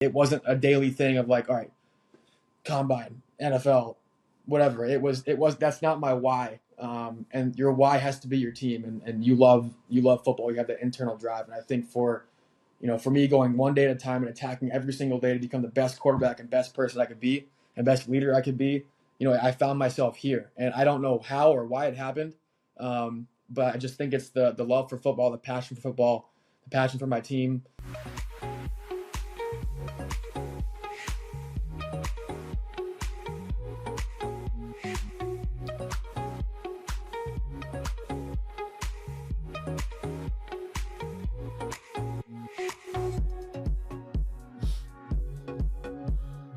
It wasn't a daily thing of like, all right, combine, NFL, whatever. That's not my why. And your why has to be your team, and you love football. You have that internal drive, and I think for me going one day at a time and attacking every single day to become the best quarterback and best person I could be and best leader I could be, I found myself here, and I don't know how or why it happened, but I just think it's the love for football, the passion for football, the passion for my team.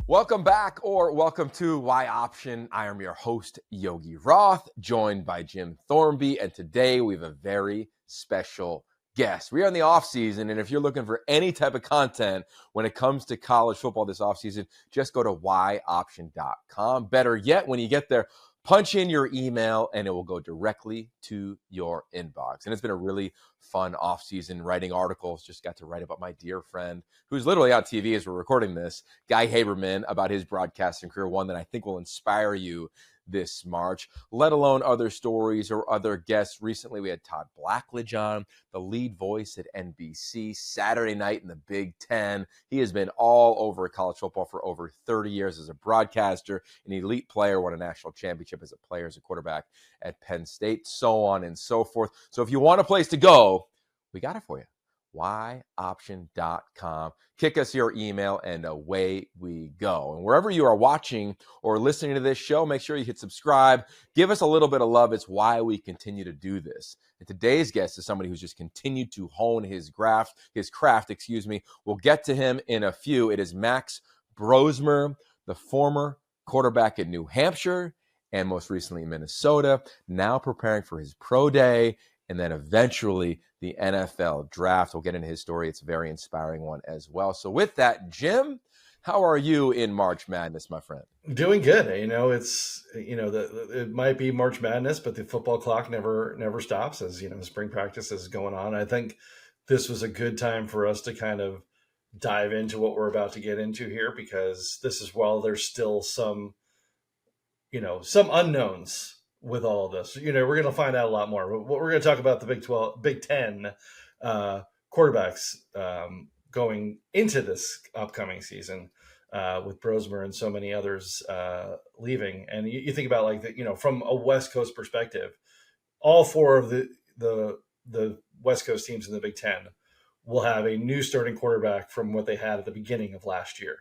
Welcome back, or welcome to Y Option. I am your host, Yogi Roth, joined by Jim Thornby, and today we have a very special guest. We are in the off season, and if you're looking for any type of content when it comes to college football this off season, just go to yoption.com. Better yet, when you get there, punch in your email and it will go directly to your inbox. And it's been a really fun offseason writing articles. Just got to write about my dear friend who's literally on TV as we're recording this, Guy Haberman, about his broadcasting career, one that I think will inspire you this March, let alone other stories or other guests. Recently, we had Todd Blackledge on, the lead voice at NBC, Saturday night in the Big Ten. He has been all over college football for over 30 years as a broadcaster, an elite player, won a national championship as a player, as a quarterback at Penn State, so on and so forth. So if you want a place to go, we got it for you. yoption.com. Kick us your email and away we go. And wherever you are watching or listening to this show, make sure you hit subscribe. Give us a little bit of love. It's why we continue to do this. And today's guest is somebody who's just continued to hone his craft. We'll get to him in a few. It is Max Brosmer, the former quarterback at New Hampshire and most recently Minnesota, now preparing for his pro day and then eventually the NFL draft. We'll get into his story. It's a very inspiring one as well. So with that, Jim, how are you in March Madness, my friend? Doing good. It might be March Madness, but the football clock never stops as, spring practice is going on. I think this was a good time for us to kind of dive into what we're about to get into here, because this is, while there's still some unknowns with all of this. We're going to find out a lot more. What we're going to talk about the Big Ten quarterbacks going into this upcoming season with Brosmer and so many others leaving. And you think about from a West Coast perspective, all four of the West Coast teams in the Big Ten will have a new starting quarterback from what they had at the beginning of last year.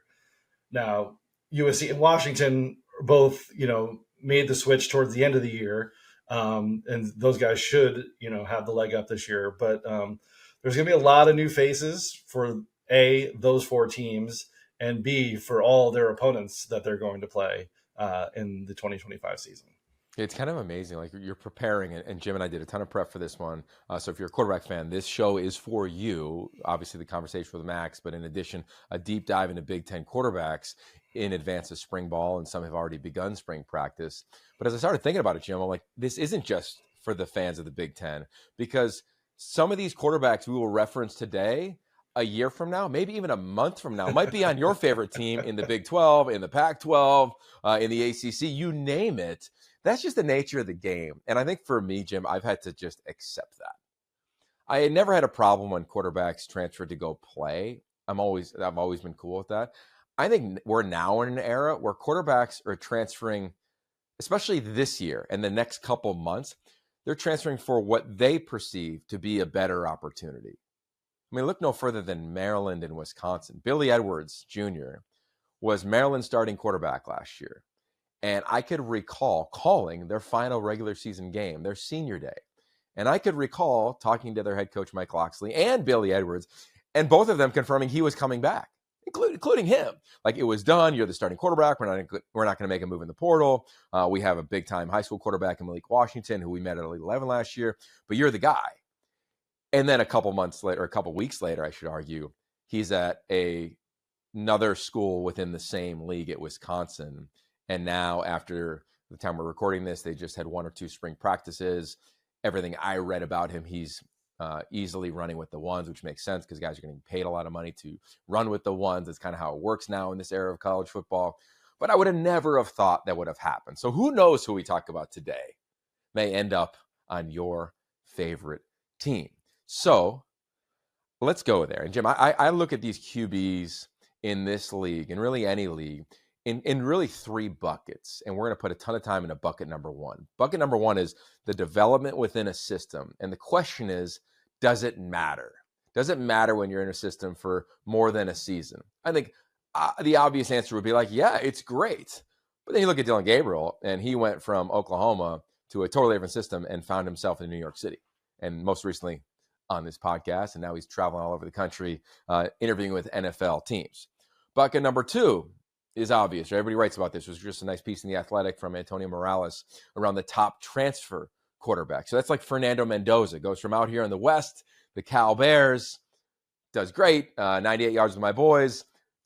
Now, USC and Washington both, made the switch towards the end of the year. And those guys should, have the leg up this year. But there's going to be a lot of new faces for A, those four teams, and B, for all their opponents that they're going to play in the 2025 season. It's kind of amazing. Like, you're preparing, and Jim and I did a ton of prep for this one. So if you're a quarterback fan, this show is for you. Obviously, the conversation with Max, but in addition, a deep dive into Big Ten quarterbacks in advance of spring ball, and some have already begun spring practice. But as I started thinking about it, Jim, I'm like, this isn't just for the fans of the Big Ten, because some of these quarterbacks we will reference today, a year from now, maybe even a month from now, might be on your favorite team in the Big 12, in the Pac-12, in the ACC, you name it. That's just the nature of the game. And I think for me, Jim, I've had to just accept that. I had never had a problem when quarterbacks transferred to go play. I've always been cool with that. I think we're now in an era where quarterbacks are transferring, especially this year and the next couple months, they're transferring for what they perceive to be a better opportunity. I mean, look no further than Maryland and Wisconsin. Billy Edwards Jr. was Maryland's starting quarterback last year. And I could recall calling their final regular season game, their senior day. And I could recall talking to their head coach, Mike Loxley, and Billy Edwards, and both of them confirming he was coming back, including him. Like, it was done. You're the starting quarterback. We're not going to make a move in the portal. We have a big-time high school quarterback in Malik Washington, who we met at Elite 11 last year, but you're the guy. And then a couple weeks later, I should argue, he's at another school within the same league at Wisconsin. And now, after the time we're recording this, they just had 1 or 2 spring practices. Everything I read about him, he's easily running with the ones, which makes sense because guys are getting paid a lot of money to run with the ones. That's kind of how it works now in this era of college football. But I would have never have thought that would have happened. So who knows who we talk about today may end up on your favorite team. So let's go there. And Jim, I look at these QBs in this league, and really any league, in really three buckets. And we're going to put a ton of time into bucket number one. Bucket number one is the development within a system. And the question is, does it matter? Does it matter when you're in a system for more than a season? I think the obvious answer would be like, yeah, it's great. But then you look at Dylan Gabriel, and he went from Oklahoma to a totally different system and found himself in New York City. And most recently on this podcast, and now he's traveling all over the country, interviewing with NFL teams. Bucket number two is obvious. Everybody writes about this. It was just a nice piece in The Athletic from Antonio Morales around the top transfer quarterback. So that's like Fernando Mendoza. Goes from out here in the West, the Cal Bears, does great, 98 yards with my boys,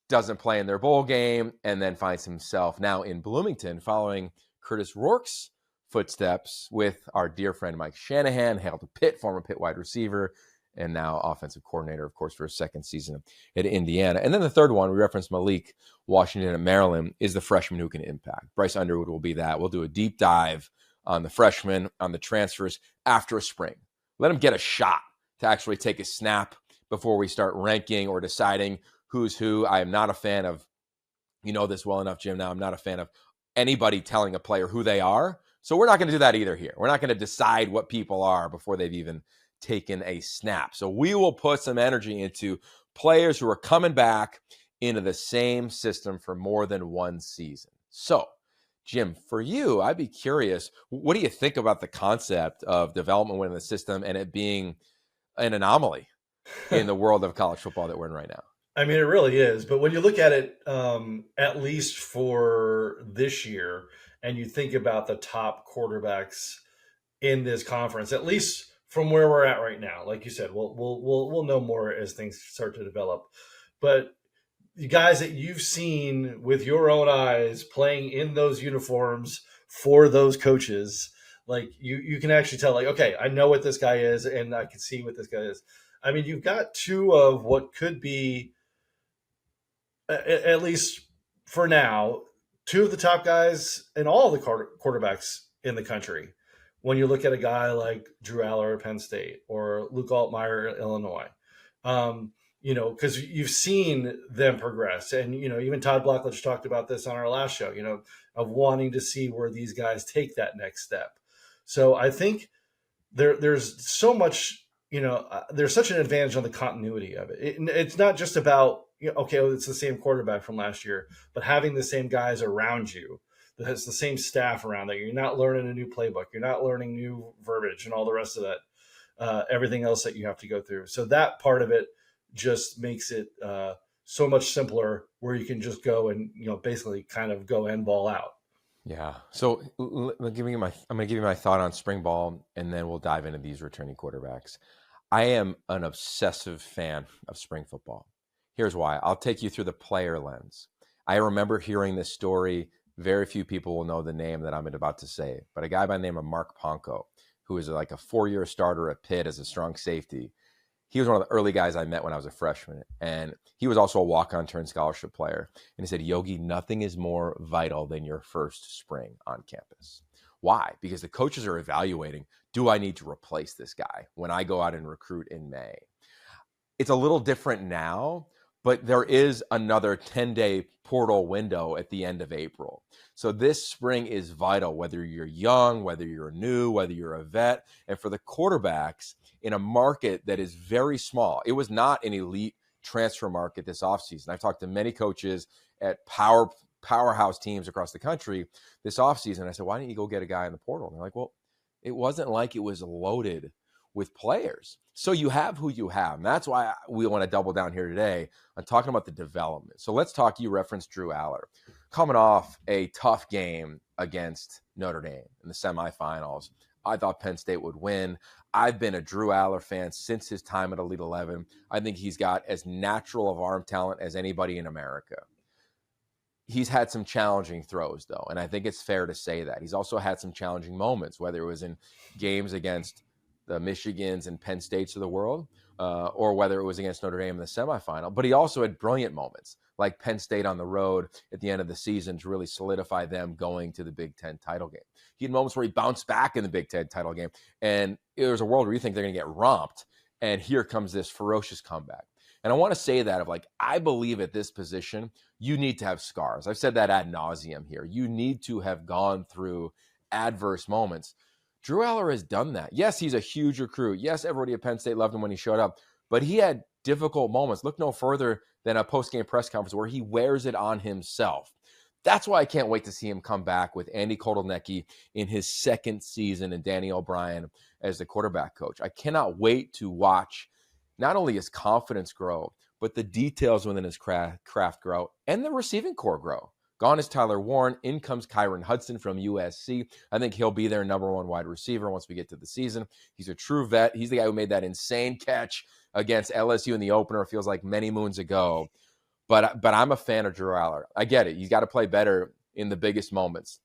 doesn't play in their bowl game, and then finds himself now in Bloomington following Curtis Rourke's footsteps with our dear friend Mike Shanahan, hailed to Pitt, former Pitt wide receiver, and now offensive coordinator, of course, for his second season at Indiana. And then the third one, we referenced Malik Washington at Maryland, is the freshman who can impact. Bryce Underwood will be that. We'll do a deep dive on the freshmen, on the transfers after a spring. Let them get a shot to actually take a snap before we start ranking or deciding who's who. I am not a fan of, you know this well enough, Jim, now I'm not a fan of anybody telling a player who they are. So we're not going to do that either here. We're not going to decide what people are before they've even taken a snap. So we will put some energy into players who are coming back into the same system for more than one season. So, Jim, for you, I'd be curious, what do you think about the concept of development within the system and it being an anomaly in the world of college football that we're in right now? I mean, it really is. But when you look at it, at least for this year, and you think about the top quarterbacks in this conference, at least from where we're at right now, like you said, we'll know more as things start to develop. But the guys that you've seen with your own eyes playing in those uniforms for those coaches, like you can actually tell, like, okay, I know what this guy is, and I can see what this guy is. I mean, you've got two of what could be, at least for now, two of the top guys and all the quarterbacks in the country. When you look at a guy like Drew Aller at Penn State or Luke Altmaier at Illinois, because you've seen them progress. And, even Todd Blackledge talked about this on our last show, of wanting to see where these guys take that next step. So I think there's so much, there's such an advantage on the continuity of it. It's not just about, it's the same quarterback from last year, but having the same guys around you, that has the same staff around there. You're not learning a new playbook. You're not learning new verbiage and all the rest of that, everything else that you have to go through. So that part of it just makes it so much simpler, where you can just go and, basically kind of go end ball out. Yeah. So I'm going to give you my thought on spring ball, and then we'll dive into these returning quarterbacks. I am an obsessive fan of spring football. Here's why. I'll take you through the player lens. I remember hearing this story. Very few people will know the name that I'm about to say, but a guy by the name of Mark Ponko, who is like a 4-year starter at Pitt as a strong safety. He was one of the early guys I met when I was a freshman, and he was also a walk-on turned scholarship player. And he said, Yogi, nothing is more vital than your first spring on campus. Why? Because the coaches are evaluating, do I need to replace this guy when I go out and recruit in May? It's a little different now, but there is another 10-day portal window at the end of April. So this spring is vital, whether you're young, whether you're new, whether you're a vet. And for the quarterbacks in a market that is very small, it was not an elite transfer market this offseason. I've talked to many coaches at powerhouse teams across the country this offseason. I said, why didn't you go get a guy in the portal? And they're like, well, it wasn't like it was loaded with players. So you have who you have. And that's why we want to double down here today on talking about the development. So let's talk, you referenced Drew Aller. Coming off a tough game against Notre Dame in the semifinals, I thought Penn State would win. I've been a Drew Aller fan since his time at Elite 11. I think he's got as natural of arm talent as anybody in America. He's had some challenging throws, though, and I think it's fair to say that. He's also had some challenging moments, whether it was in games against the Michigans and Penn States of the world, or whether it was against Notre Dame in the semifinal. But he also had brilliant moments, like Penn State on the road at the end of the season to really solidify them going to the Big Ten title game. He had moments where he bounced back in the Big Ten title game, and there's a world where you think they're going to get romped, and here comes this ferocious comeback. And I want to say that I believe at this position, you need to have scars. I've said that ad nauseum here. You need to have gone through adverse moments. Drew Aller has done that. Yes, he's a huge recruit. Yes, everybody at Penn State loved him when he showed up, but he had difficult moments. Look no further than a post-game press conference where he wears it on himself. That's why I can't wait to see him come back with Andy Kotelnicki in his second season and Danny O'Brien as the quarterback coach. I cannot wait to watch not only his confidence grow, but the details within his craft grow and the receiving core grow. Gone is Tyler Warren. In comes Kyron Hudson from USC. I think he'll be their number one wide receiver once we get to the season. He's a true vet. He's the guy who made that insane catch against LSU in the opener. It feels like many moons ago. But I'm a fan of Drew Aller. I get it. He's got to play better in the biggest moments.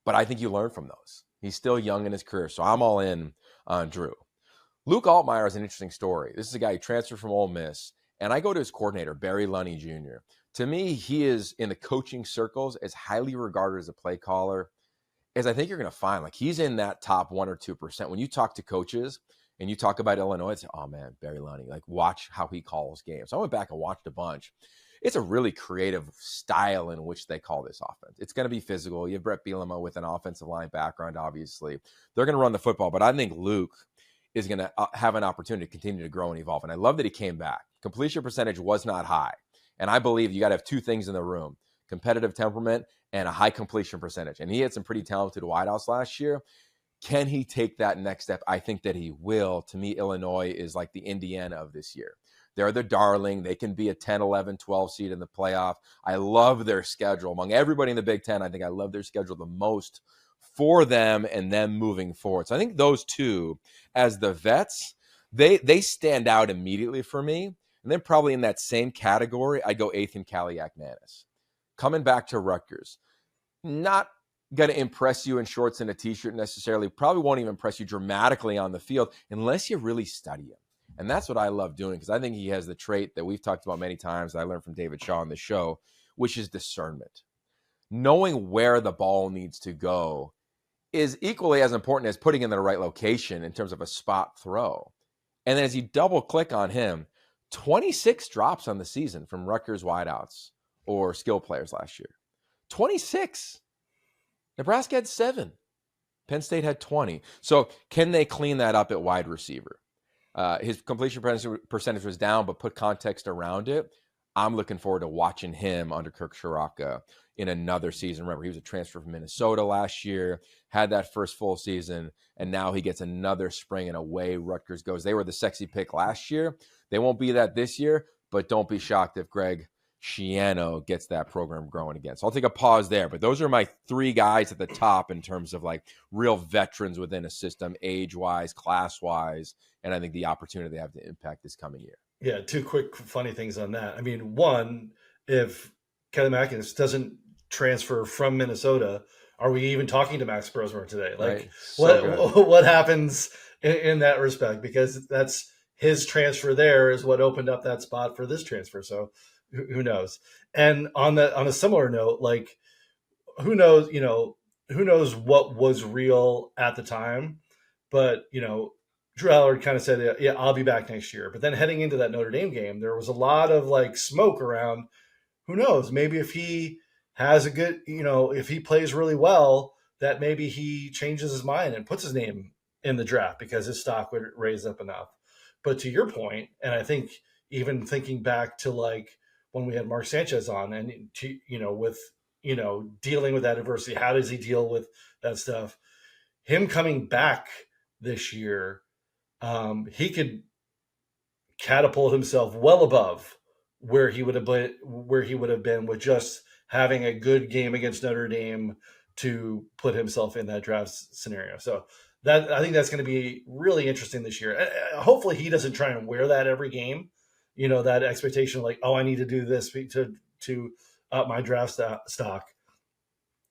But I think you learn from those. He's still young in his career, so I'm all in on Drew. Luke Altmaier is an interesting story. This is a guy who transferred from Ole Miss, and I go to his coordinator, Barry Lunny Jr. To me, he is in the coaching circles as highly regarded as a play caller as I think you're going to find. Like, he's in that top 1 or 2%. When you talk to coaches and you talk about Illinois, it's, oh man, Barry Lunny, like, watch how he calls games. So I went back and watched a bunch. It's a really creative style in which they call this offense. It's going to be physical. You have Brett Bielema with an offensive line background, obviously. They're going to run the football, but I think Luke is going to have an opportunity to continue to grow and evolve. And I love that he came back. Completion percentage was not high. And I believe you got to have two things in the room: competitive temperament and a high completion percentage. And he had some pretty talented wideouts last year. Can he take that next step? I think that he will. To me, Illinois is like the Indiana of this year. They're the darling. They can be a 10, 11, 12 seed in the playoff. I love their schedule. Among everybody in the Big Ten, I think I love their schedule the most for them and them moving forward. So I think those two, as the vets, they stand out immediately for me. And then probably in that same category, I go Ethan Kaliak-Manis. Coming back to Rutgers, not going to impress you in shorts and a T-shirt necessarily. Probably won't even impress you dramatically on the field unless you really study him. And that's what I love doing, because I think he has the trait that we've talked about many times that I learned from David Shaw on the show, which is discernment. Knowing where the ball needs to go is equally as important as putting it in the right location in terms of a spot throw. And then as you double click on him, 26 drops on the season from Rutgers wideouts or skill players last year. 26. Nebraska had 7. Penn State had 20. So can they clean that up at wide receiver? His completion percentage was down, but put context around it. I'm looking forward to watching him under Kirk Ciarrocca in another season. Remember, he was a transfer from Minnesota last year, had that first full season, and now he gets another spring, and away Rutgers goes. They were the sexy pick last year. They won't be that this year, but don't be shocked if Greg Schiano gets that program growing again. So I'll take a pause there. But those are my 3 guys at the top in terms of like real veterans within a system, age-wise, class-wise, and I think the opportunity they have to impact this coming year. Yeah, 2 quick funny things on that. I mean, one, if Kaliak-Manis doesn't transfer from Minnesota, are we even talking to Max Brosmer today? Like, right. So what happens in that respect? Because that's his transfer there is what opened up that spot for this transfer. So who knows? And on a similar note, like, who knows what was real at the time, but Drew Aller kind of said, yeah, I'll be back next year. But then heading into that Notre Dame game, there was a lot of like smoke around. Who knows? Maybe if he has a good, if he plays really well, that maybe he changes his mind and puts his name in the draft because his stock would raise up enough. But to your point, and I think even thinking back to like when we had Mark Sanchez on and, with, dealing with that adversity, how does he deal with that stuff? Him coming back this year, he could catapult himself well above where he would have been with just having a good game against Notre Dame to put himself in that draft scenario. So that, I think that's going to be really interesting this year. Hopefully he doesn't try and wear that every game, that expectation like, oh, I need to do this to up my draft stock.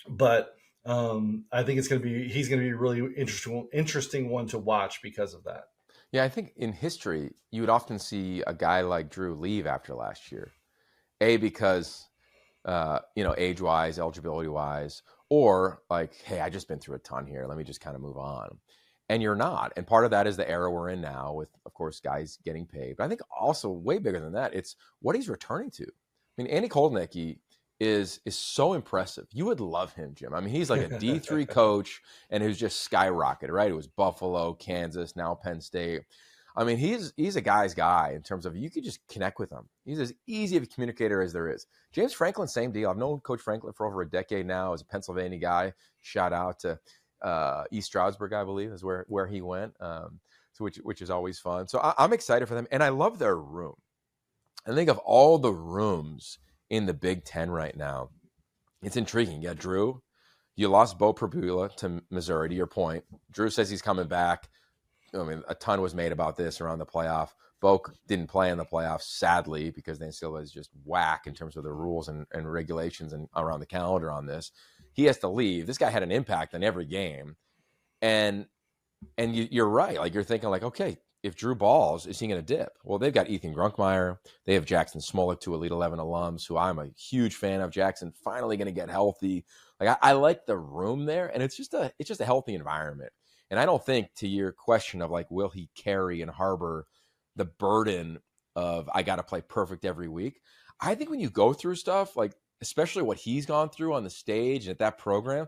But I think he's going to be a really interesting one to watch because of that. Yeah, I think in history, you would often see a guy like Drew leave after last year. Because, age-wise, eligibility-wise, or like, hey, I just been through a ton here. Let me just kind of move on. And you're not. And part of that is the era we're in now with, of course, guys getting paid. But I think also way bigger than that, it's what he's returning to. I mean, Andy Kotelnicki is so impressive. You would love him, Jim. I mean, he's like a D3 coach and who's just skyrocketed, right? It was Buffalo, Kansas, now Penn State. I mean, he's a guy's guy in terms of you could just connect with him. He's as easy of a communicator as there is. James Franklin, same deal. I've known Coach Franklin for over a decade now as a Pennsylvania guy. Shout out to East Stroudsburg, I believe, is where he went, which is always fun. So I'm excited for them, and I love their room. And think of all the rooms in the Big Ten right now. It's intriguing. Yeah, Drew, you lost Bo Prabula to Missouri, to your point. Drew says he's coming back. I mean, a ton was made about this around the playoff. Bo didn't play in the playoffs, sadly, because the NCAA is just whack in terms of the rules and regulations and around the calendar on this. He has to leave. This guy had an impact on every game. And you're right. Like, you're thinking, like, okay, if Drew balls, is he going to dip? Well, they've got Ethan Grunkmeyer. They have Jackson Smolik, two Elite 11 alums, who I'm a huge fan of. Jackson finally going to get healthy. Like, I like the room there, and it's just a healthy environment. And I don't think, to your question of like, will he carry and harbor the burden of I got to play perfect every week? I think when you go through stuff, like especially what he's gone through on the stage and at that program,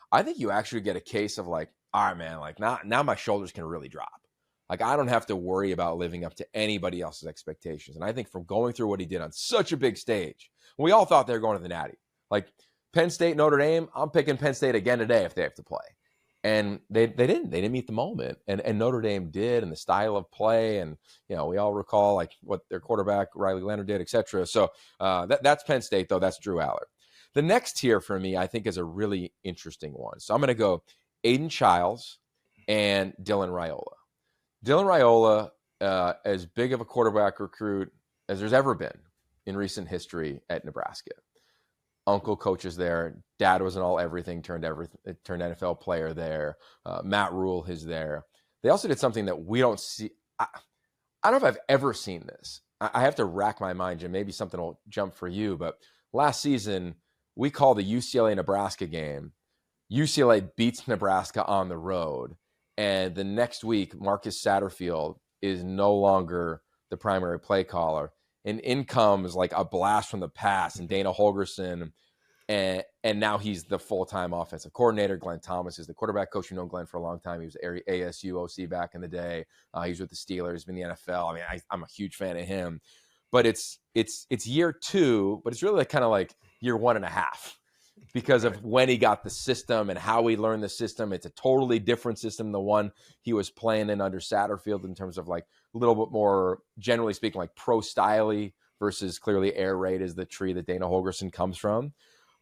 I think you actually get a case of like, all right, man, like now my shoulders can really drop. Like, I don't have to worry about living up to anybody else's expectations. And I think from going through what he did on such a big stage, we all thought they were going to the Natty. Like Penn State, Notre Dame, I'm picking Penn State again today if they have to play. And they didn't meet the moment, and Notre Dame did, and the style of play, and we all recall like what their quarterback Riley Leonard did, etc. So that's Penn State, though. That's Drew Aller. The next tier for me, I think, is a really interesting one. So I'm going to go Aiden Childs and Dylan Raiola. Dylan Raiola, as big of a quarterback recruit as there's ever been in recent history at Nebraska. Uncle coaches there. Dad was an all-everything, turned NFL player there. Matt Rule is there. They also did something that we don't see. I don't know if I've ever seen this. I have to rack my mind, Jim. Maybe something will jump for you. But last season, we called the UCLA-Nebraska game. UCLA beats Nebraska on the road. And the next week, Marcus Satterfield is no longer the primary play caller. And in comes like a blast from the past, and Dana Holgorsen, and now he's the full-time offensive coordinator. Glenn Thomas is the quarterback coach. You know Glenn for a long time. He was ASU OC back in the day. He was with the Steelers, been in the NFL. I mean, I'm a huge fan of him. But it's year two, but it's really kind of like year 1.5 because of when he got the system and how he learned the system. It's a totally different system than the one he was playing in under Satterfield in terms of like a little bit more, generally speaking, like pro-style-y versus clearly air raid is the tree that Dana Holgorsen comes from.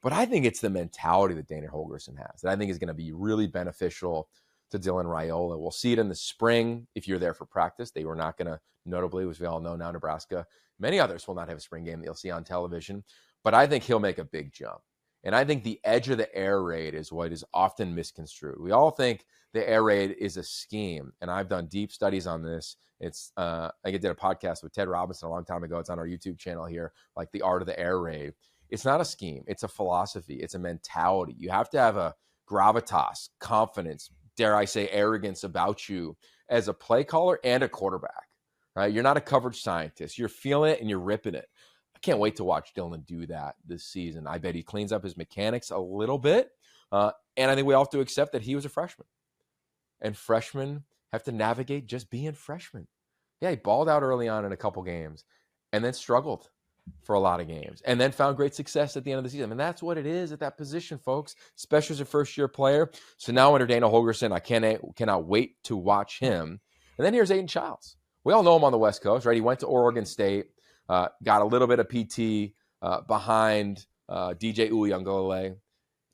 But I think it's the mentality that Dana Holgorsen has that I think is going to be really beneficial to Dylan Raiola. We'll see it in the spring if you're there for practice. They were not going to, notably, as we all know now, Nebraska, many others will not have a spring game that you'll see on television. But I think he'll make a big jump. And I think the edge of the air raid is what is often misconstrued. We all think the air raid is a scheme, and I've done deep studies on this. It's I did a podcast with Ted Robinson a long time ago. It's on our YouTube channel here, like The Art of the Air Raid. It's not a scheme. It's a philosophy. It's a mentality. You have to have a gravitas, confidence, dare I say arrogance about you as a play caller and a quarterback, right? You're not a coverage scientist. You're feeling it and you're ripping it. I can't wait to watch Dylan do that this season. I bet he cleans up his mechanics a little bit. And I think we all have to accept that he was a freshman. And freshmen have to navigate just being freshmen. Yeah, he balled out early on in a couple games and then struggled for a lot of games and then found great success at the end of the season. And that's what it is at that position, folks, especially as a first-year player. So now under Dana Holgorsen, I cannot wait to watch him. And then here's Aiden Childs. We all know him on the West Coast, right? He went to Oregon State. Got a little bit of PT behind DJ Uiagalelei.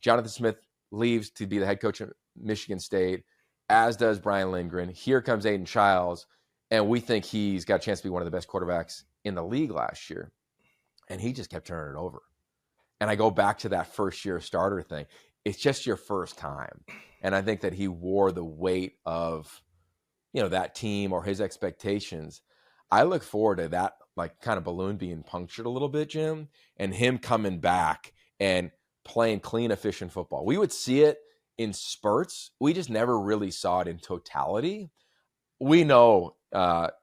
Jonathan Smith leaves to be the head coach of Michigan State, as does Brian Lindgren. Here comes Aiden Childs, and we think he's got a chance to be one of the best quarterbacks in the league last year. And he just kept turning it over. And I go back to that first-year starter thing. it's just your first time. And I think that he wore the weight of, that team or his expectations. I look forward to that, like, kind of balloon being punctured a little bit, Jim, and him coming back and playing clean, efficient football. We would see it in spurts. We just never really saw it in totality. We know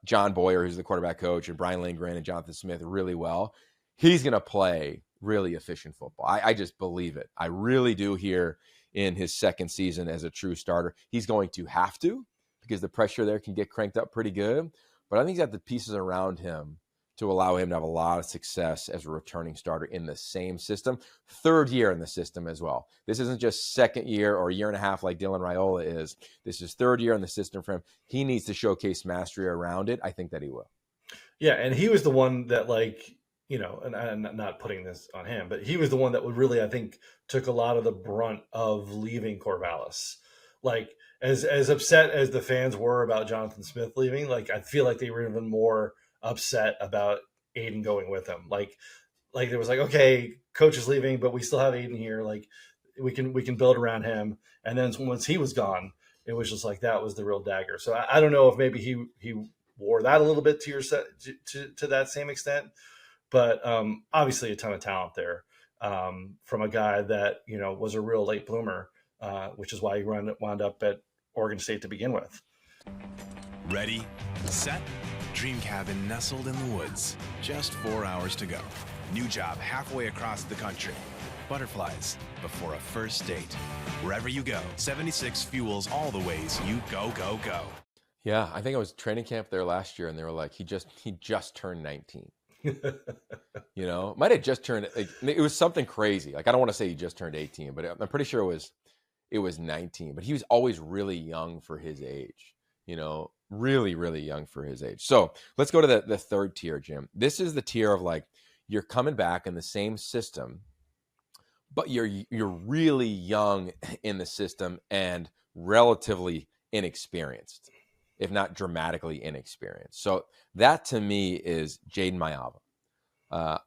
John Boyer, who's the quarterback coach, and Brian Lindgren and Jonathan Smith really well. He's going to play really efficient football. I just believe it. I really do here in his second season as a true starter. He's going to have to, because the pressure there can get cranked up pretty good. But I think he's got the pieces around him to allow him to have a lot of success as a returning starter in the same system. Third year in the system as well. This isn't just second year or a year and a half like Dylan Raiola is. This is third year in the system for him. He needs to showcase mastery around it. I think that he will. Yeah, and he was the one that, and I'm not putting this on him, but he was the one that would really, I think, took a lot of the brunt of leaving Corvallis. Like, as upset as the fans were about Jonathan Smith leaving, I feel like they were even more upset about Aiden going with him. Like there was okay, coach is leaving, but we still have Aiden here. We can build around him. And then once he was gone, it was just that was the real dagger. So I don't know if maybe he wore that a little bit to your set to that same extent, but obviously a ton of talent there from a guy that was a real late bloomer, which is why he wound up at Oregon State to begin with. Ready, set, dream cabin nestled in the woods. Just 4 hours to go. New job halfway across the country. Butterflies before a first date. Wherever you go, 76 fuels all the ways you go, go, go. Yeah, I think I was training camp there last year, and they were like, he just turned 19. Might have just turned, it was something crazy. I don't want to say he just turned 18, but I'm pretty sure it was 19. But he was always really young for his age. Really, really young for his age. So let's go to the third tier, Jim. This is the tier of you're coming back in the same system, but you're really young in the system and relatively inexperienced, if not dramatically inexperienced. So that to me is Jaden Mayava.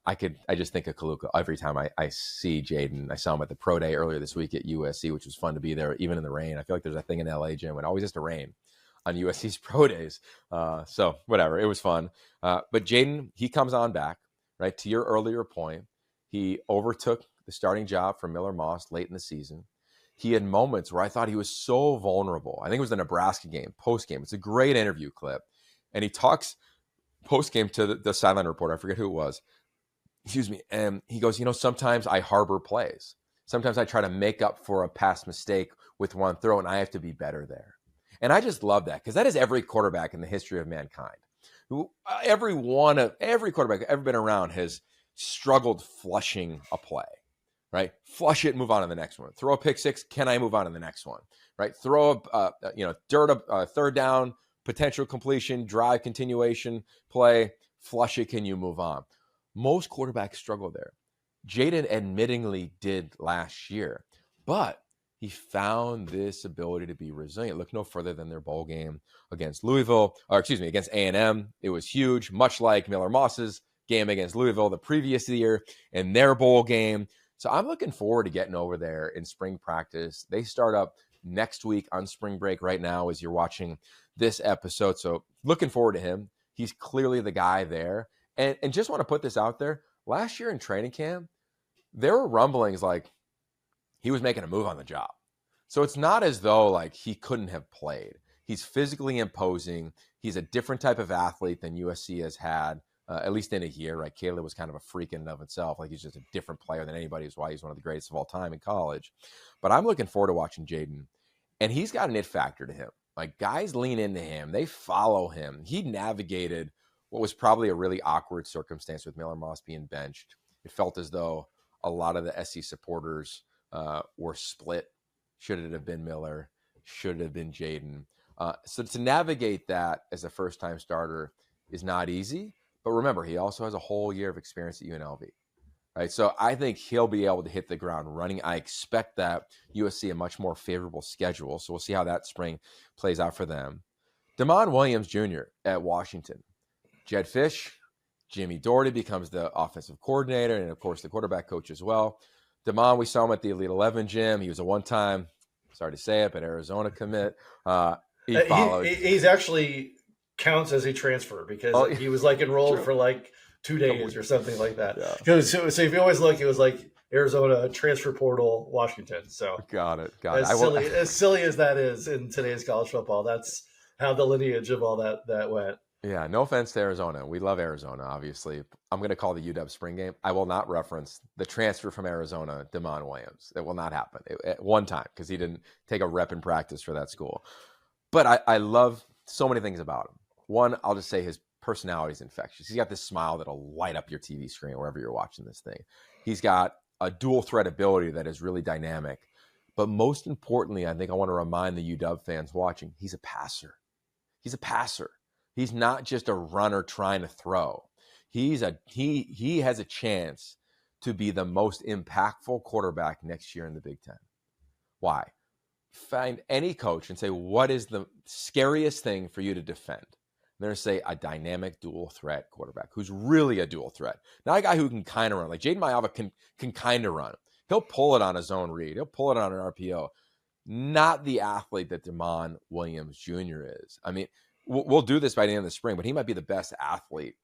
I just think of Kaluka every time I see Jaden. I saw him at the pro day earlier this week at USC, which was fun to be there, even in the rain. I feel like there's a thing in LA, Jim, it always has to rain on USC's pro days. So whatever, it was fun. But Jaden, he comes on back, right? To your earlier point, he overtook the starting job from Miller Moss late in the season. He had moments where I thought he was so vulnerable. I think it was the Nebraska game, post-game. It's a great interview clip. And he talks post-game to the sideline reporter. I forget who it was. Excuse me. And he goes, sometimes I harbor plays. Sometimes I try to make up for a past mistake with one throw, and I have to be better there. And I just love that, because that is every quarterback in the history of mankind. Every quarterback ever been around has struggled flushing a play, right? Flush it, move on to the next one. Throw a pick six, can I move on to the next one, right? Throw a third down, potential completion, drive continuation play, flush it, can you move on? Most quarterbacks struggle there. Jaden admittingly did last year, but he found this ability to be resilient. Look no further than their bowl game against against A&M. It was huge, much like Miller Moss's game against Louisville the previous year and their bowl game. So I'm looking forward to getting over there in spring practice. They start up next week on spring break right now as you're watching this episode. So looking forward to him. He's clearly the guy there. And just want to put this out there. Last year in training camp, there were rumblings he was making a move on the job. So it's not as though he couldn't have played. He's physically imposing. He's a different type of athlete than USC has had, at least in a year, right? Caleb was kind of a freak in and of itself. He's just a different player than anybody. Is why he's one of the greatest of all time in college. But I'm looking forward to watching Jaden. And he's got an it factor to him. Guys lean into him. They follow him. He navigated what was probably a really awkward circumstance with Miller Moss being benched. It felt as though a lot of the SC supporters were split. Should it have been Miller? Should it have been Jaden? So to navigate that as a first-time starter is not easy. But remember, he also has a whole year of experience at UNLV. Right? So I think he'll be able to hit the ground running. I expect that USC a much more favorable schedule. So we'll see how that spring plays out for them. Damon Williams Jr. at Washington. Jed Fish, Jimmy Doherty becomes the offensive coordinator and, of course, the quarterback coach as well. DeMond, we saw him at the Elite 11 gym. He was a one-time, sorry to say it, but Arizona commit. He followed. He's actually counts as a transfer because he was like enrolled for like 2 days or something like that. Yeah. So if you always look, it was like Arizona transfer portal, Washington. So got it. As silly as that is in today's college football, that's how the lineage of all that went. Yeah, no offense to Arizona. We love Arizona, obviously. I'm going to call the UW spring game. I will not reference the transfer from Arizona, Damon Williams. It will not happen at one time because he didn't take a rep in practice for that school. But I love so many things about him. One, I'll just say his personality is infectious. He's got this smile that'll light up your TV screen wherever you're watching this thing. He's got a dual threat ability that is really dynamic. But most importantly, I think I want to remind the UW fans watching, he's a passer. He's a passer. He's not just a runner trying to throw. He has a chance to be the most impactful quarterback next year in the Big Ten. Why? Find any coach and say, what is the scariest thing for you to defend? And they're going to say a dynamic dual threat quarterback who's really a dual threat. Not a guy who can kind of run. Like Jaden Mayava can kind of run. He'll pull it on his own read. He'll pull it on an RPO. Not the athlete that Damon Williams Jr. is. I mean, we'll do this by the end of the spring, but he might be the best athlete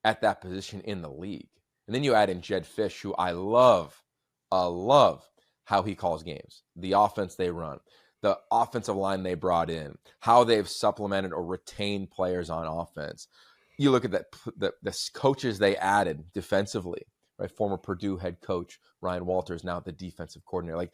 at that position in the league. And then you add in Jed Fish, who I love how he calls games, the offense they run, the offensive line they brought in, how they've supplemented or retained players on offense. You look at the coaches they added defensively, right? Former Purdue head coach Ryan Walters, now the defensive coordinator. Like,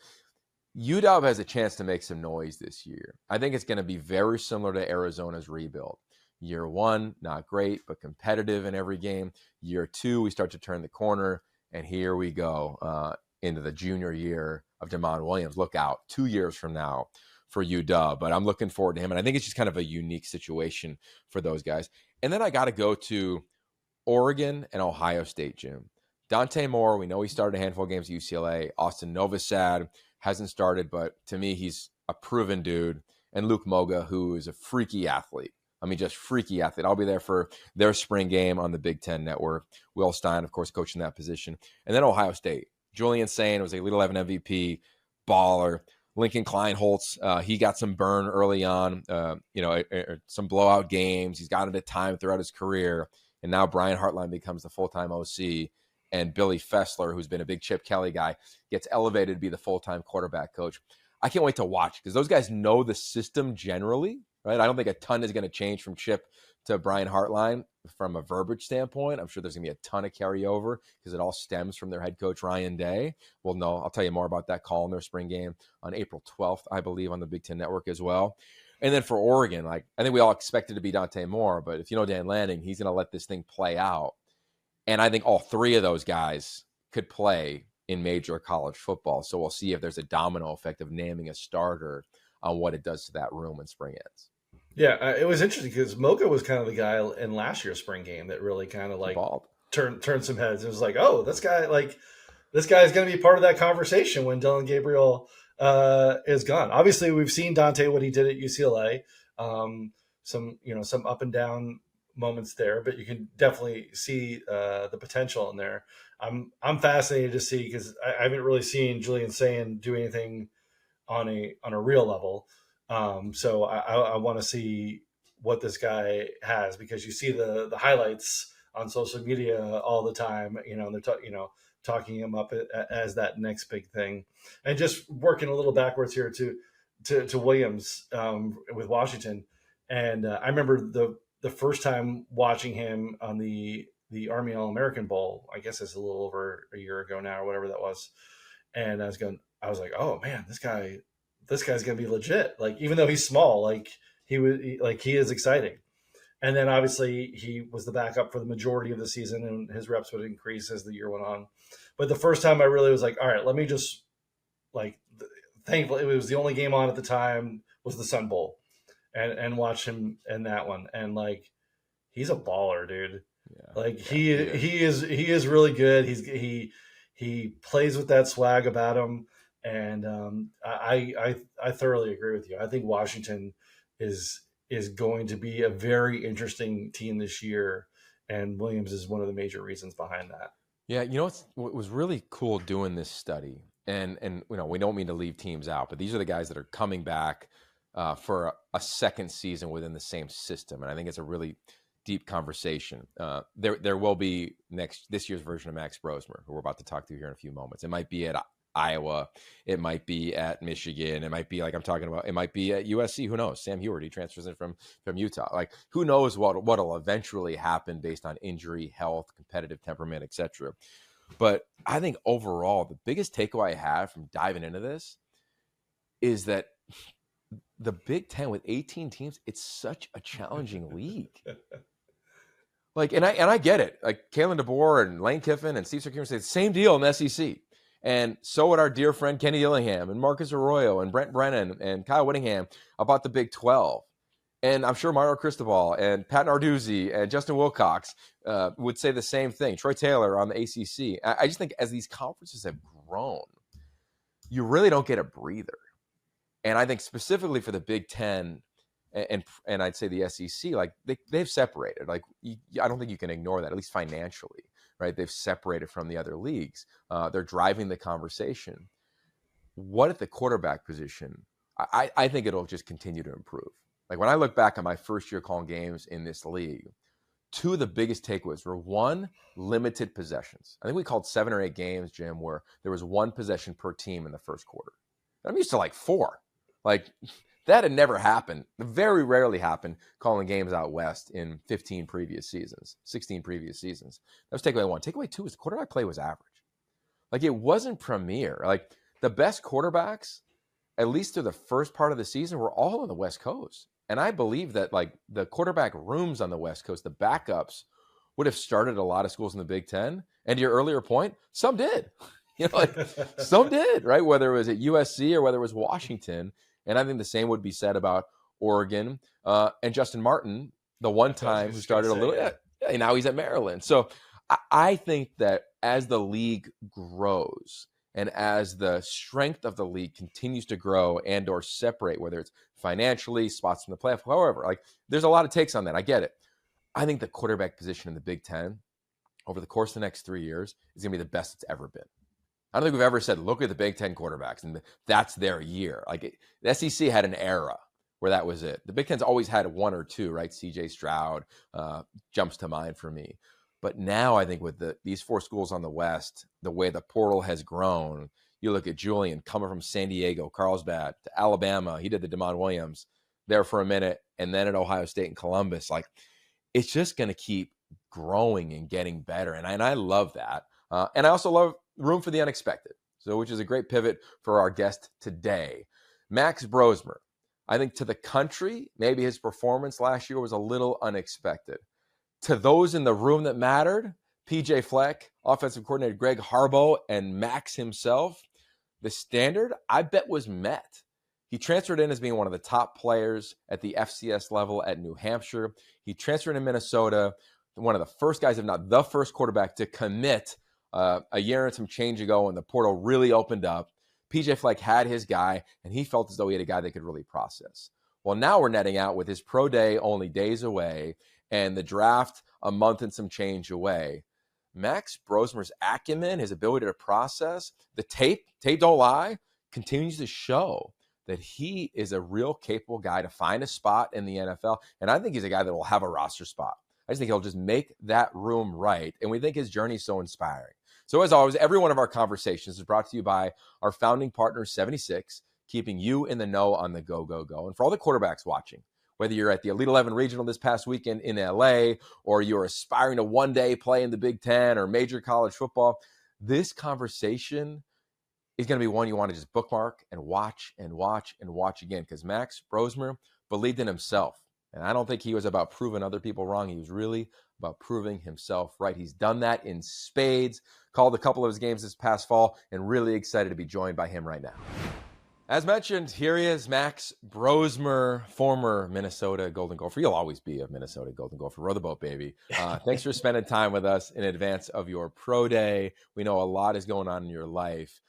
UW has a chance to make some noise this year. I think it's going to be very similar to Arizona's rebuild. Year one, not great, but competitive in every game. Year two, we start to turn the corner, and here we go into the junior year of Damon Williams. Look out, 2 years from now for UW, but I'm looking forward to him, and I think it's just kind of a unique situation for those guys. And then I got to go to Oregon and Ohio State, Jim. Dante Moore, we know he started a handful of games at UCLA. Austin Novosad hasn't started, but to me, he's a proven dude. And Luke Moga, who is a freaky athlete. I mean, just freaky athlete. I'll be there for their spring game on the Big Ten Network. Will Stein, of course, coaching that position. And then Ohio State. Julian Sain was a Elite 11 MVP, baller. Lincoln Kleinholtz, he got some burn early on, some blowout games. He's gotten it time throughout his career. And now Brian Hartline becomes the full-time OC. And Billy Fessler, who's been a big Chip Kelly guy, gets elevated to be the full-time quarterback coach. I can't wait to watch because those guys know the system generally, right? I don't think a ton is going to change from Chip to Brian Hartline from a verbiage standpoint. I'm sure there's going to be a ton of carryover because it all stems from their head coach, Ryan Day. Well, no, I'll tell you more about that call in their spring game on April 12th, I believe, on the Big Ten Network as well. And then for Oregon, I think we all expected to be Dante Moore, but if you know Dan Lanning, he's going to let this thing play out. And I think all three of those guys could play in major college football. So we'll see if there's a domino effect of naming a starter on what it does to that room when spring ends. Yeah, it was interesting because Mocha was kind of the guy in last year's spring game that really kind of like turned some heads. It was like, oh, this guy is going to be part of that conversation when Dylan Gabriel is gone. Obviously, we've seen Dante, what he did at UCLA, some up and down moments there, but you can definitely see the potential in there. I'm fascinated to see because I haven't really seen Julian Sain do anything on a real level. So I want to see what this guy has because you see the highlights on social media all the time. They're talking him up as that next big thing, and just working a little backwards here to Williams with Washington. And I remember the first time watching him on the Army All-American Bowl, I guess it's a little over a year ago now or whatever that was. And I was like, oh man, this guy's going to be legit. Like, even though he's small, he is exciting. And then obviously he was the backup for the majority of the season and his reps would increase as the year went on. But the first time I really was like, all right, let me just thankfully it was the only game on at the time was the Sun Bowl and watch him in that one. And he's a baller, dude. Yeah. He is really good. He plays with that swag about him. And I thoroughly agree with you. I think Washington is going to be a very interesting team this year, and Williams is one of the major reasons behind that. Yeah, what was really cool doing this study, and we don't mean to leave teams out, but these are the guys that are coming back for a second season within the same system, and I think it's a really deep conversation. There will be this year's version of Max Brosmer, who we're about to talk to here in a few moments. It might be at Iowa, it might be at Michigan, it might be like I'm talking about, it might be at USC. Who knows? Sam Heward, he transfers in from Utah. Like, who knows what'll eventually happen based on injury, health, competitive temperament, etc. But I think overall, the biggest takeaway I had from diving into this is that the Big Ten with 18 teams, it's such a challenging league. Like, and I get it. Like, Kalen DeBoer and Lane Kiffin and Steve Sarkisian say the same deal in the SEC. And so would our dear friend Kenny Dillingham and Marcus Arroyo and Brent Brennan and Kyle Whittingham about the Big 12. And I'm sure Mario Cristobal and Pat Narduzzi and Justin Wilcox would say the same thing. Troy Taylor on the ACC. I just think as these conferences have grown, you really don't get a breather. And I think specifically for the Big Ten and I'd say the SEC, like they've separated. Like, I don't think you can ignore that, at least financially, right? They've separated from the other leagues. They're driving the conversation. What at the quarterback position? I think it'll just continue to improve. Like, when I look back on my first year calling games in this league, two of the biggest takeaways were, one, limited possessions. I think we called 7 or 8 games, Jim, where there was 1 possession per team in the first quarter. I'm used to like 4. Like, that had never happened. Very rarely happened calling games out west in 16 previous seasons. That was takeaway 1. Takeaway 2 is the quarterback play was average. Like, it wasn't premier. Like, the best quarterbacks, at least through the first part of the season, were all on the West Coast. And I believe that, like, the quarterback rooms on the West Coast, the backups, would have started a lot of schools in the Big Ten. And to your earlier point, some did. Like, some did, right? Whether it was at USC or whether it was Washington. And I think the same would be said about Oregon and Justin Martin, the one time who started a little. Yeah, now he's at Maryland. So I think that as the league grows and as the strength of the league continues to grow and or separate, whether it's financially, spots in the playoff, however, like, there's a lot of takes on that. I get it. I think the quarterback position in the Big Ten over the course of the next 3 years is going to be the best it's ever been. I don't think we've ever said, look at the Big Ten quarterbacks, and that's their year. Like, the SEC had an era where that was it. The Big Ten's always had 1 or 2, right? CJ Stroud jumps to mind for me. But now I think with these 4 schools on the West, the way the portal has grown, you look at Julian coming from San Diego, Carlsbad, to Alabama. He did the DeMond Williams there for a minute, and then at Ohio State and Columbus. Like, it's just going to keep growing and getting better. And I love that. And I also love room for the unexpected. So, which is a great pivot for our guest today, Max Brosmer. I think to the country, maybe his performance last year was a little unexpected. To those in the room that mattered, PJ Fleck, offensive coordinator Greg Harbaugh, and Max himself, the standard, I bet, was met. He transferred in as being one of the top players at the FCS level at New Hampshire. He transferred in Minnesota, one of the first guys, if not the first quarterback, to commit a year and some change ago when the portal really opened up. PJ Fleck had his guy, and he felt as though he had a guy that could really process. Well, now we're netting out with his pro day only days away and the draft a month and some change away. Max Brosmer's acumen, his ability to process, the tape don't lie, continues to show that he is a real capable guy to find a spot in the NFL. And I think he's a guy that will have a roster spot. I just think he'll just make that room right. And we think his journey is so inspiring. So as always, every one of our conversations is brought to you by our founding partner, 76, keeping you in the know on the go, go, go. And for all the quarterbacks watching, whether you're at the Elite 11 Regional this past weekend in LA, or you're aspiring to one day play in the Big Ten or major college football, this conversation is going to be one you want to just bookmark and watch and watch and watch again, because Max Brosmer believed in himself. And I don't think he was about proving other people wrong. He was really about proving himself right. He's done that in spades, called a couple of his games this past fall, and really excited to be joined by him right now. As mentioned, here he is, Max Brosmer, former Minnesota Golden Gopher. You'll always be a Minnesota Golden Gopher. Row the boat, baby. Thanks for spending time with us in advance of your pro day. We know a lot is going on in your life.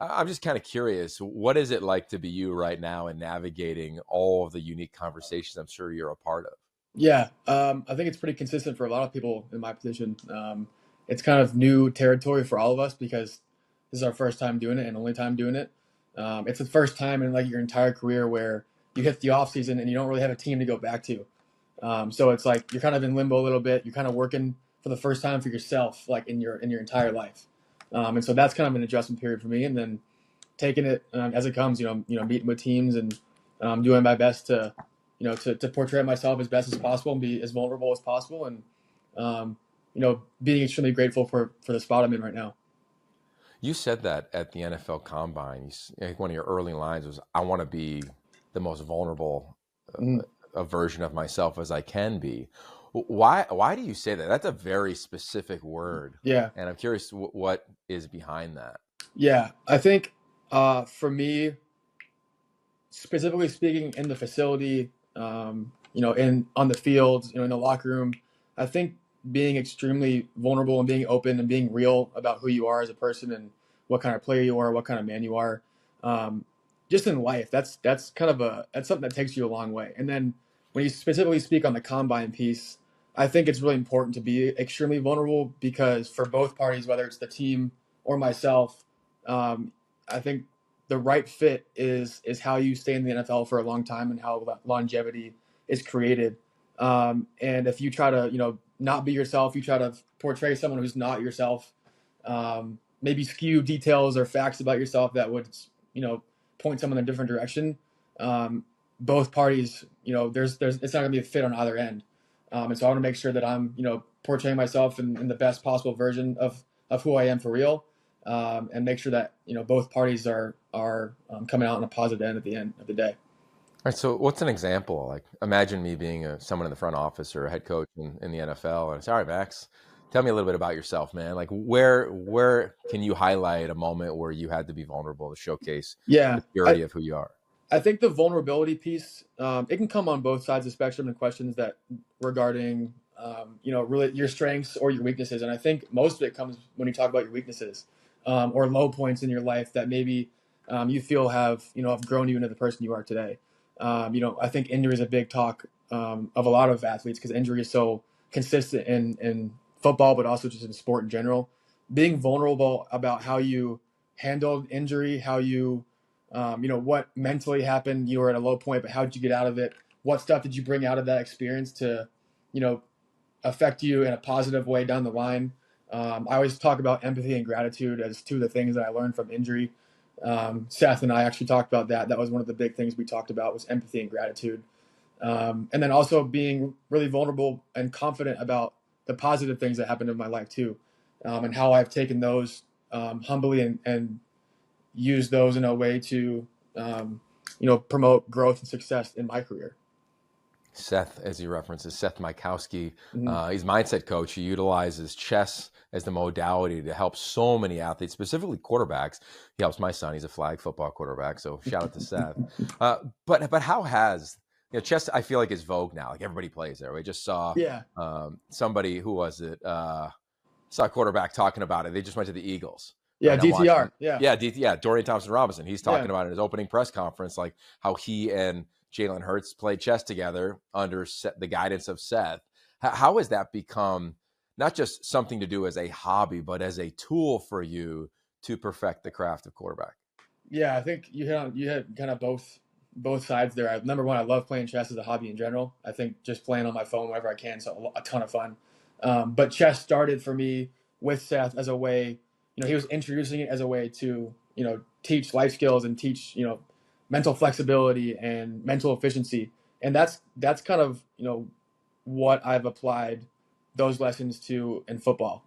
I'm just kind of curious, what is it like to be you right now and navigating all of the unique conversations I'm sure you're a part of? Yeah, I think it's pretty consistent for a lot of people in my position. it's kind of new territory for all of us because this is our first time doing it and only time doing it. It's the first time in like your entire career where you hit the off season and you don't really have a team to go back to. So it's like you're kind of in limbo a little bit. You're kind of working for the first time for yourself, like in your entire life. And so that's kind of an adjustment period for me. And then taking it as it comes, meeting with teams and doing my best to, to portray myself as best as possible and be as vulnerable as possible. And, being extremely grateful for the spot I'm in right now. You said that at the NFL Combine. I think one of your early lines was, "I want to be the most vulnerable a version of myself as I can be." Why do you say that? That's a very specific word. Yeah. And I'm curious what is behind that. Yeah, I think for me, specifically speaking, in the facility, on the field, in the locker room, I think being extremely vulnerable and being open and being real about who you are as a person and what kind of player you are, what kind of man you are, just in life, that's something that takes you a long way. And then when you specifically speak on the combine piece, I think it's really important to be extremely vulnerable because for both parties, whether it's the team or myself, I think the right fit is how you stay in the NFL for a long time and how longevity is created. And if you try to, not be yourself, you try to portray someone who's not yourself, maybe skew details or facts about yourself that would, point someone in a different direction. Both parties, it's not going to be a fit on either end. And so I want to make sure that I'm, portraying myself in the best possible version of who I am for real. And make sure that both parties are coming out on a positive end at the end of the day. All right. So, what's an example? Like, imagine me being someone in the front office or a head coach in the NFL, and sorry, Max, tell me a little bit about yourself, man. Like, where can you highlight a moment where you had to be vulnerable to showcase the purity of who you are? I think the vulnerability piece, it can come on both sides of the spectrum and questions that regarding, really your strengths or your weaknesses. And I think most of it comes when you talk about your weaknesses. Or low points in your life that maybe you feel have grown you into the person you are today. I think injury is a big talk of a lot of athletes because injury is so consistent in football, but also just in sport in general. Being vulnerable about how you handled injury, how you, what mentally happened. You were at a low point, but how did you get out of it? What stuff did you bring out of that experience to, affect you in a positive way down the line? I always talk about empathy and gratitude as two of the things that I learned from injury. Seth and I actually talked about that. That was one of the big things we talked about was empathy and gratitude. And then also being really vulnerable and confident about the positive things that happened in my life too. And how I've taken those humbly and used those in a way to, promote growth and success in my career. Seth, as he references, Seth Mikowski, he's mindset coach. He utilizes chess as the modality to help so many athletes, specifically quarterbacks. He helps my son. He's a flag football quarterback, so shout out to Seth. But how has chess? I feel like is vogue now. Like everybody plays there. We just saw somebody, who was it? Saw a quarterback talking about it. They just went to the Eagles. Yeah, right? DTR. Dorian Thompson-Robinson. He's talking about in his opening press conference, like how he and Jalen Hurts played chess together under the guidance of Seth. How has that become not just something to do as a hobby, but as a tool for you to perfect the craft of quarterback? Yeah, I think you had kind of both sides there. Number one, I love playing chess as a hobby in general. I think just playing on my phone whenever I can, so a ton of fun. But chess started for me with Seth as a way, he was introducing it as a way to, teach life skills and teach, mental flexibility and mental efficiency. And that's kind of, what I've applied those lessons to in football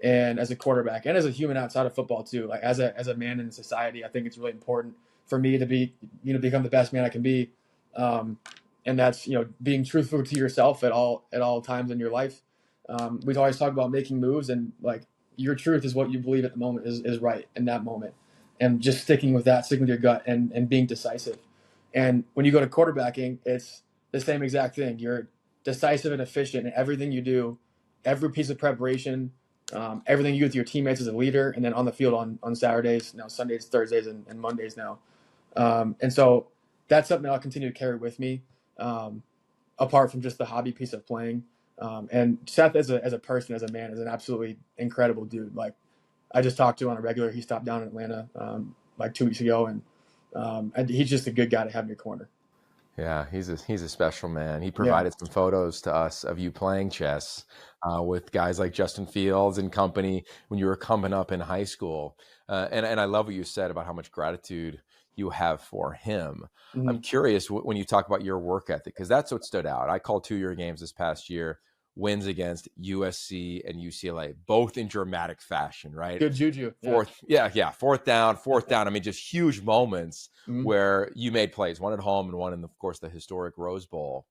and as a quarterback and as a human outside of football too. Like as a man in society, I think it's really important for me to be, become the best man I can be. And that's, being truthful to yourself at all times in your life. We always talk about making moves and like your truth is what you believe at the moment is right in that moment. And just sticking with your gut and being decisive. And when you go to quarterbacking, it's the same exact thing. You're decisive and efficient in everything you do, every piece of preparation, everything you do with your teammates as a leader, and then on the field on Saturdays, now Sundays, Thursdays, and Mondays now. And so that's something I'll continue to carry with me, apart from just the hobby piece of playing. And Seth as a person, as a man, is an absolutely incredible dude. Like, I just talked to him on a regular. He stopped down in Atlanta like 2 weeks ago, and he's just a good guy to have in your corner. Yeah, he's a special man. He Yeah. provided some photos to us of you playing chess with guys like Justin Fields and company when you were coming up in high school. And I love what you said about how much gratitude you have for him. I'm curious when you talk about your work ethic, because that's what stood out. I called 2 year games this past year, wins against USC and UCLA, both in dramatic fashion, right? Good juju. Fourth down. I mean, just huge moments where you made plays, one at home and one in, of course, the historic Rose Bowl.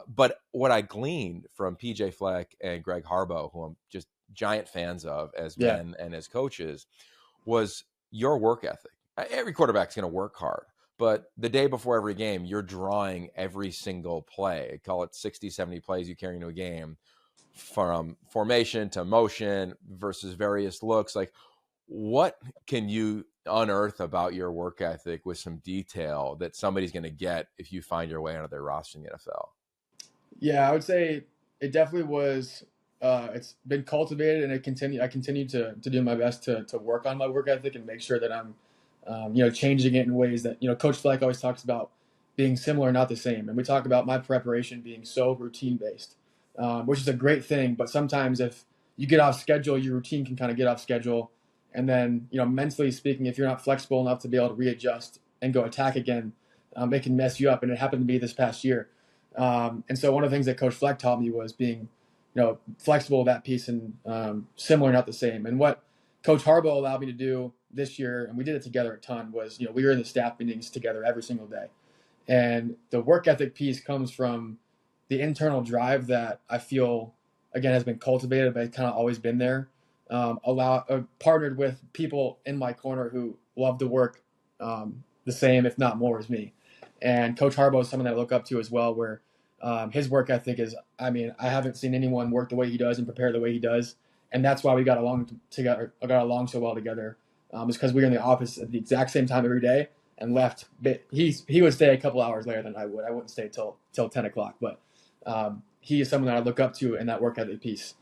But what I gleaned from PJ Fleck and Greg Harbaugh, who I'm just giant fans of as men and as coaches, was your work ethic. Every quarterback's going to work hard, but the day before every game, you're drawing every single play. Call it 60, 70 plays you carry into a game, from formation to motion versus various looks. Like, what can you unearth about your work ethic with some detail that somebody's going to get if you find your way onto their roster in the NFL? Yeah, I would say it definitely was. It's been cultivated, and I continue to do my best to work on my work ethic and make sure that I'm, changing it in ways that, Coach Fleck always talks about being similar, not the same. And we talk about my preparation being so routine based, which is a great thing. But sometimes if you get off schedule, your routine can kind of get off schedule. And then, mentally speaking, if you're not flexible enough to be able to readjust and go attack again, it can mess you up. And it happened to me this past year. And so one of the things that Coach Fleck taught me was being, flexible with that piece and similar, not the same. And what Coach Harbaugh allowed me to do this year, and we did it together a ton, was, we were in the staff meetings together every single day. And the work ethic piece comes from the internal drive that I feel, again, has been cultivated, but it's kind of always been there. Partnered with people in my corner who love to work the same, if not more, as me. And Coach Harbaugh is someone that I look up to as well, where his work ethic is, I haven't seen anyone work the way he does and prepare the way he does. And that's why we got along so well together. It's because we were in the office at the exact same time every day and left. He would stay a couple hours later than I would. I wouldn't stay till 10 o'clock. But he is someone that I look up to in that work ethic piece.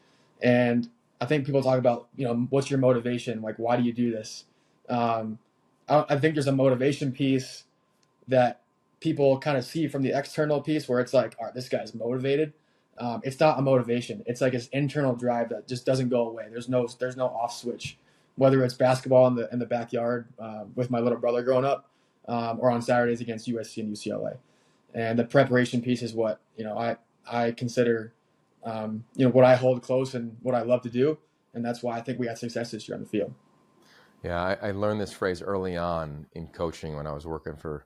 And I think people talk about, what's your motivation? Like, why do you do this? I think there's a motivation piece that people kind of see from the external piece where it's like, all right, this guy's motivated. It's not a motivation. It's like this internal drive that just doesn't go away. There's no off switch, whether it's basketball in the backyard with my little brother growing up, or on Saturdays against USC and UCLA. And the preparation piece is what, I consider, what I hold close and what I love to do. And that's why I think we had success this year on the field. Yeah, I learned this phrase early on in coaching when I was working for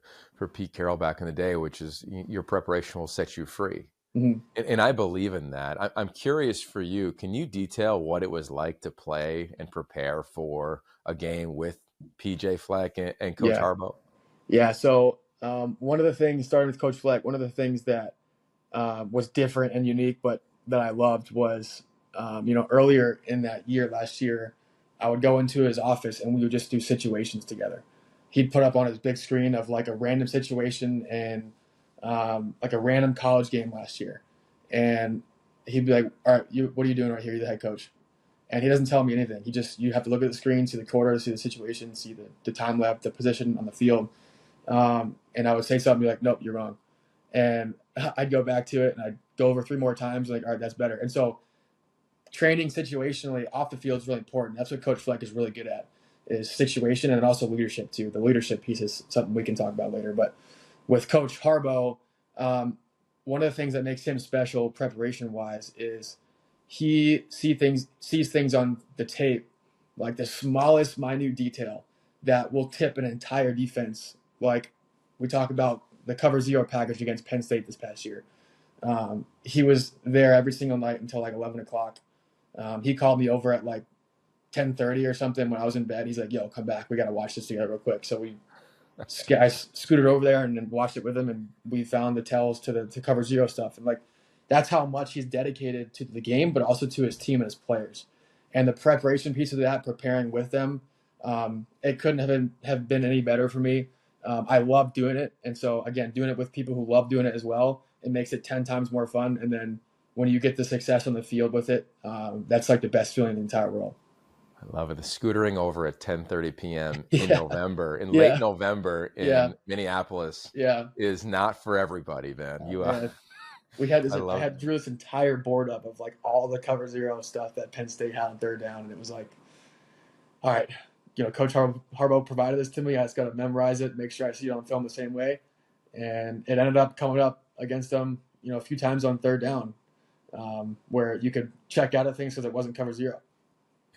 Pete Carroll back in the day, which is your preparation will set you free. Mm-hmm. And I believe in that. I'm curious for you, can you detail what it was like to play and prepare for a game with PJ Fleck and Coach Harbaugh? Yeah, so one of the things, starting with Coach Fleck, one of the things that was different and unique, but that I loved was, earlier in that year, last year, I would go into his office and we would just do situations together. He'd put up on his big screen of like a random situation and like a random college game last year. And he'd be like, all right, what are you doing right here? You're the head coach. And he doesn't tell me anything. You have to look at the screen, see the quarter, see the situation, see the time left, the position on the field. And I would say something, be like, nope, you're wrong. And I'd go back to it and I'd go over 3 more times, like, all right, that's better. And so training situationally off the field is really important. That's what Coach Fleck is really good at, is situation and also leadership too. The leadership piece is something we can talk about later. But with Coach Harbaugh, one of the things that makes him special preparation-wise is he sees things on the tape, like the smallest minute detail that will tip an entire defense. Like we talk about the cover zero package against Penn State this past year. He was there every single night until like 11 o'clock. He called me over at like 10:30 or something when I was in bed. He's like, yo, come back. We got to watch this together real quick. So I scooted over there and then watched it with him, and we found the tells to cover zero stuff. And like, that's how much he's dedicated to the game, but also to his team and his players. And the preparation piece of that, preparing with them, it couldn't have been any better for me. I love doing it. And so again, doing it with people who love doing it as well, it makes it 10 times more fun. And then when you get the success on the field with it, that's like the best feeling in the entire world. I love it. The scootering over at 10:30 p.m. in Yeah. November, in Yeah. late November in Yeah. Minneapolis, Yeah. is not for everybody, man. Yeah. We had this. I had drew this entire board up of like all the cover zero stuff that Penn State had on third down, and it was like, all right, Coach Harbaugh provided this to me. I just got to memorize it, make sure I see it on film the same way, and it ended up coming up against them, a few times on third down, where you could check out of things because it wasn't cover zero.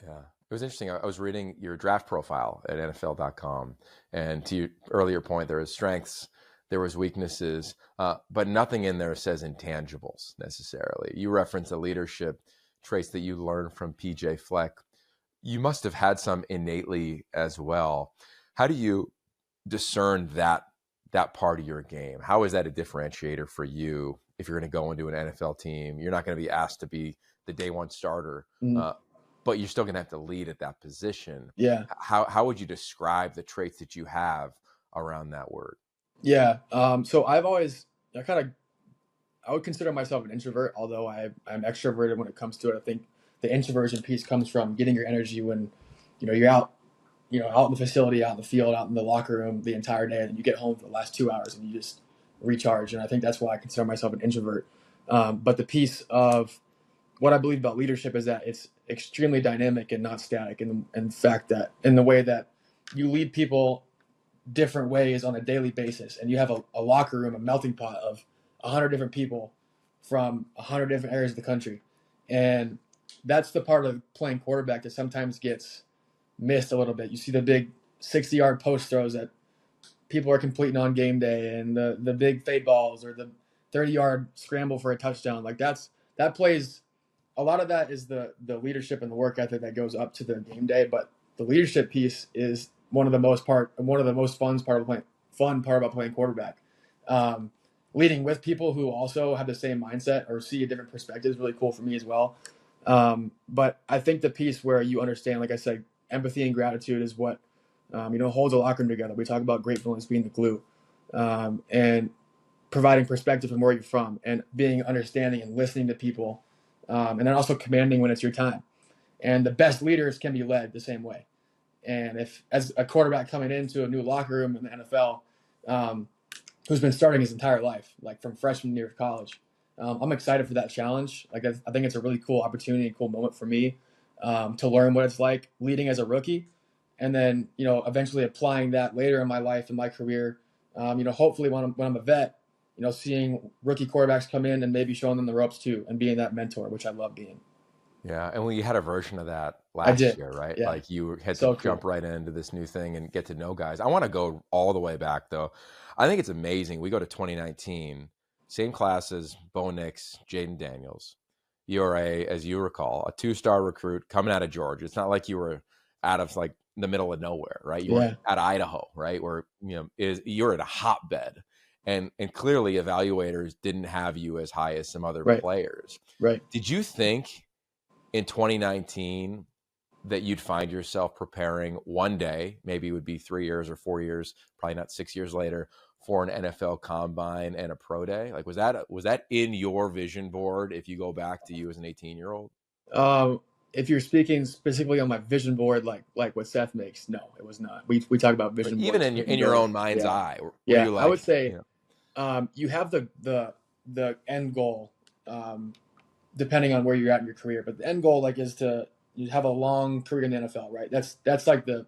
Yeah. It was interesting. I was reading your draft profile at NFL.com, and to your earlier point, there was strengths, there was weaknesses, but nothing in there says intangibles necessarily. You reference the leadership traits that you learned from PJ Fleck. You must have had some innately as well. How do you discern that part of your game? How is that a differentiator for you if you're going to go into an NFL team? You're not going to be asked to be the day one starter, but you're still going to have to lead at that position. Yeah. How would you describe the traits that you have around that word? Yeah. So I would consider myself an introvert, although I'm extroverted when it comes to it. I think the introversion piece comes from getting your energy when, you're out in the facility, out in the field, out in the locker room the entire day, and you get home for the last 2 hours and you just recharge. And I think that's why I consider myself an introvert. But the piece of what I believe about leadership is that it's extremely dynamic and not static. And in fact, that in the way that you lead people different ways on a daily basis, and you have a locker room, a melting pot of 100 different people from 100 different areas of the country. And that's the part of playing quarterback that sometimes gets missed a little bit. You see the big 60-yard post throws that people are completing on game day, and the big fade balls, or the 30-yard scramble for a touchdown. Like that plays. A lot of that is the leadership and the work ethic that goes up to the game day, but the leadership piece is one of the most fun part about playing quarterback. Leading with people who also have the same mindset or see a different perspective is really cool for me as well. But I think the piece where you understand, like I said, empathy and gratitude is what holds a locker room together. We talk about gratefulness being the glue, and providing perspective from where you're from, and being understanding and listening to people. And then also commanding when it's your time. And the best leaders can be led the same way. And if, as a quarterback coming into a new locker room in the NFL, who's been starting his entire life, like from freshman year of college, I'm excited for that challenge. Like I think it's a really cool opportunity and cool moment for me to learn what it's like leading as a rookie, and then eventually applying that later in my life and my career. Hopefully when I'm a vet, seeing rookie quarterbacks come in and maybe showing them the ropes too, and being that mentor, which I love being. Yeah, and you had a version of that last year, right? Yeah. Like you had to jump right into this new thing and get to know guys. I want to go all the way back though. I think it's amazing. We go to 2019, same class as Bo Nix, Jaden Daniels. You're as you recall, a 2-star recruit coming out of Georgia. It's not like you were out of like the middle of nowhere, right? You were out of Idaho, right? Where you're at a hotbed. And clearly evaluators didn't have you as high as some other players. Right. Did you think in 2019 that you'd find yourself preparing one day, maybe it would be 3 years or 4 years, probably not 6 years later, for an NFL combine and a pro day? Like, was that in your vision board if you go back to you as an 18-year-old? If you're speaking specifically on my vision board, like what Seth makes, no, it was not. We talk about vision boards. Even in your own mind's eye. Yeah, I would say you have the end goal, depending on where you're at in your career. But the end goal is to have a long career in the NFL, right? That's like the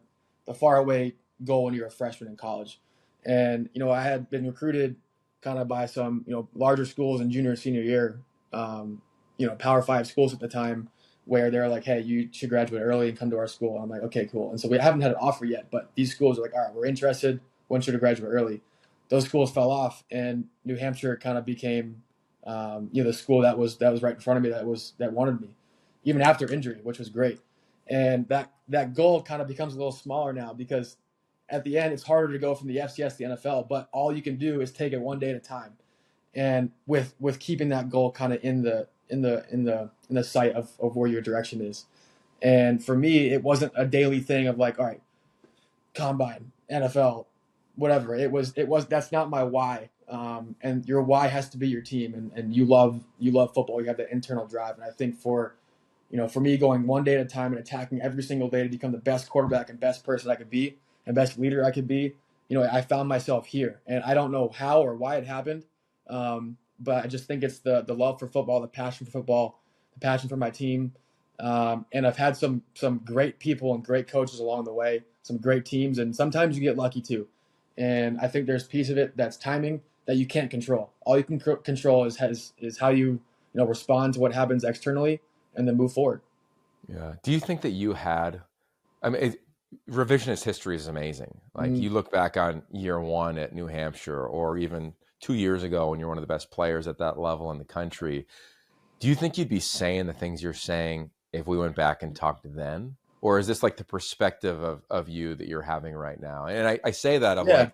far away goal when you're a freshman in college. And I had been recruited kind of by some larger schools in junior and senior year, Power 5 schools at the time, where they're like, hey, you should graduate early and come to our school. And I'm like, okay, cool. And so we haven't had an offer yet, but these schools are like, all right, we're interested. Want you to graduate early. Those schools fell off, and New Hampshire kind of became, the school that was right in front of me that wanted me, even after injury, which was great. And that goal kind of becomes a little smaller now, because at the end it's harder to go from the FCS to the NFL, but all you can do is take it one day at a time. And with keeping that goal kind of in the sight of where your direction is. And for me, it wasn't a daily thing of like, all right, combine, NFL, whatever. That's not my why. And your why has to be your team, and you love football. You have that internal drive, and I think for me going one day at a time and attacking every single day to become the best quarterback and best person I could be and best leader I could be, I found myself here, and I don't know how or why it happened, but I just think it's the love for football, the passion for football, the passion for my team, and I've had some great people and great coaches along the way, some great teams, and sometimes you get lucky too. And I think there's a piece of it that's timing that you can't control. All you can control is how you respond to what happens externally, and then move forward. Yeah. Do you think that you had? I mean, revisionist history is amazing. Like you look back on year one at New Hampshire, or even 2 years ago when you're one of the best players at that level in the country. Do you think you'd be saying the things you're saying if we went back and talked then? Or is this like the perspective of you that you're having right now? And I say that of like,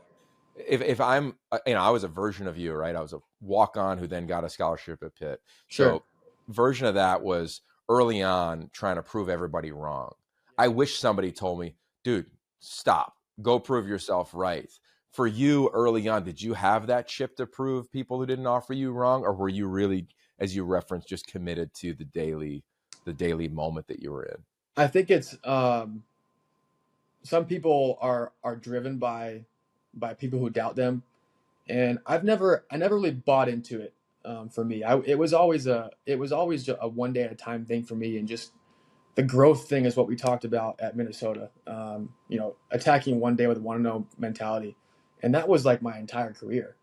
if I'm, I was a version of you, right? I was a walk-on who then got a scholarship at Pitt. Sure. So version of that was early on trying to prove everybody wrong. I wish somebody told me, dude, stop, go prove yourself right. For you early on, did you have that chip to prove people who didn't offer you wrong? Or were you really, as you referenced, just committed to the daily moment that you were in? I think it's some people are driven by people who doubt them, and I never really bought into it. For me, it was always a one day at a time thing for me, and just the growth thing is what we talked about at Minnesota. Attacking one day with a 1-0 mentality, and that was like my entire career.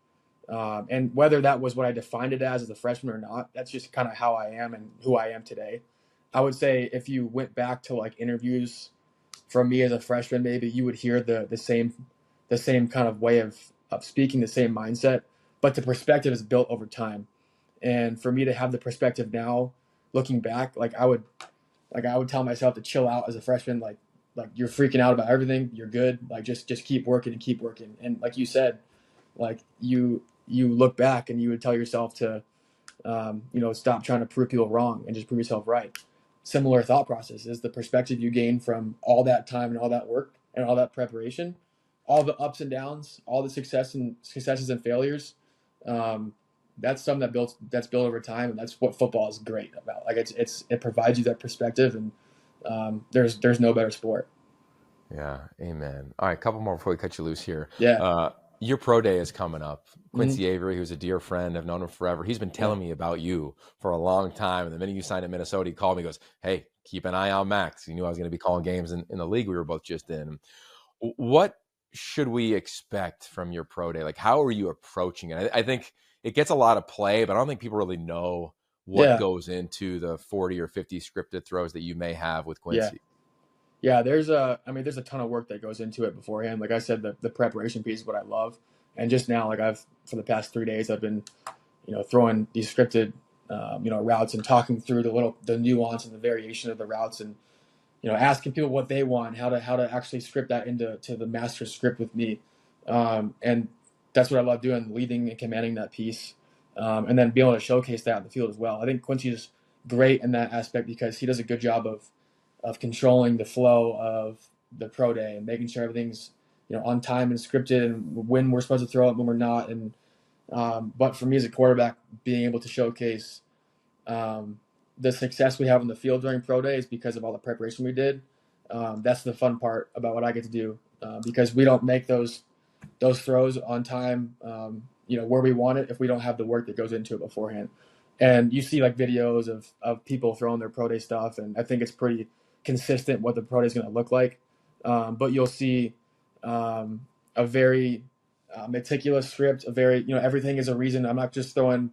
And whether that was what I defined it as a freshman or not, that's just kind of how I am and who I am today. I would say if you went back to like interviews from me as a freshman, maybe you would hear the same kind of way of speaking, the same mindset, but the perspective is built over time. And for me to have the perspective now, looking back, like I would tell myself to chill out as a freshman, like you're freaking out about everything, you're good, like just keep working and keep working. And like you said, like you look back and you would tell yourself to stop trying to prove people wrong and just prove yourself right. Similar thought process is the perspective you gain from all that time and all that work and all that preparation, all the ups and downs, all the successes and failures. That's something that's built over time, and that's what football is great about. Like it provides you that perspective, and there's no better sport. Yeah, amen. All right, a couple more before we cut you loose here. Yeah. Your pro day is coming up. Quincy Avery, who's a dear friend, I've known him forever. He's been telling me about you for a long time. And the minute you signed at Minnesota, he called me and goes, hey, keep an eye on Max. He knew I was going to be calling games in the league we were both just in. What should we expect from your pro day? Like, how are you approaching it? I think it gets a lot of play, but I don't think people really know what goes into the 40 or 50 scripted throws that you may have with Quincy. Yeah, there's a ton of work that goes into it beforehand. Like I said, the preparation piece is what I love. And just now, like for the past 3 days, I've been, throwing these scripted, routes and talking through the nuance and the variation of the routes, and, asking people what they want, how to actually script that into the master script with me. And that's what I love doing, leading and commanding that piece. And then being able to showcase that on the field as well. I think Quincy's great in that aspect because he does a good job of controlling the flow of the pro day and making sure everything's on time and scripted, and when we're supposed to throw it, when we're not. And but for me as a quarterback, being able to showcase the success we have on the field during pro day is because of all the preparation we did. That's the fun part about what I get to do, because we don't make those throws on time, where we want it if we don't have the work that goes into it beforehand. And you see like videos of people throwing their pro day stuff, and I think it's pretty consistent what the pro day is going to look like. But you'll see a very meticulous script, a very, everything is a reason. I'm not just throwing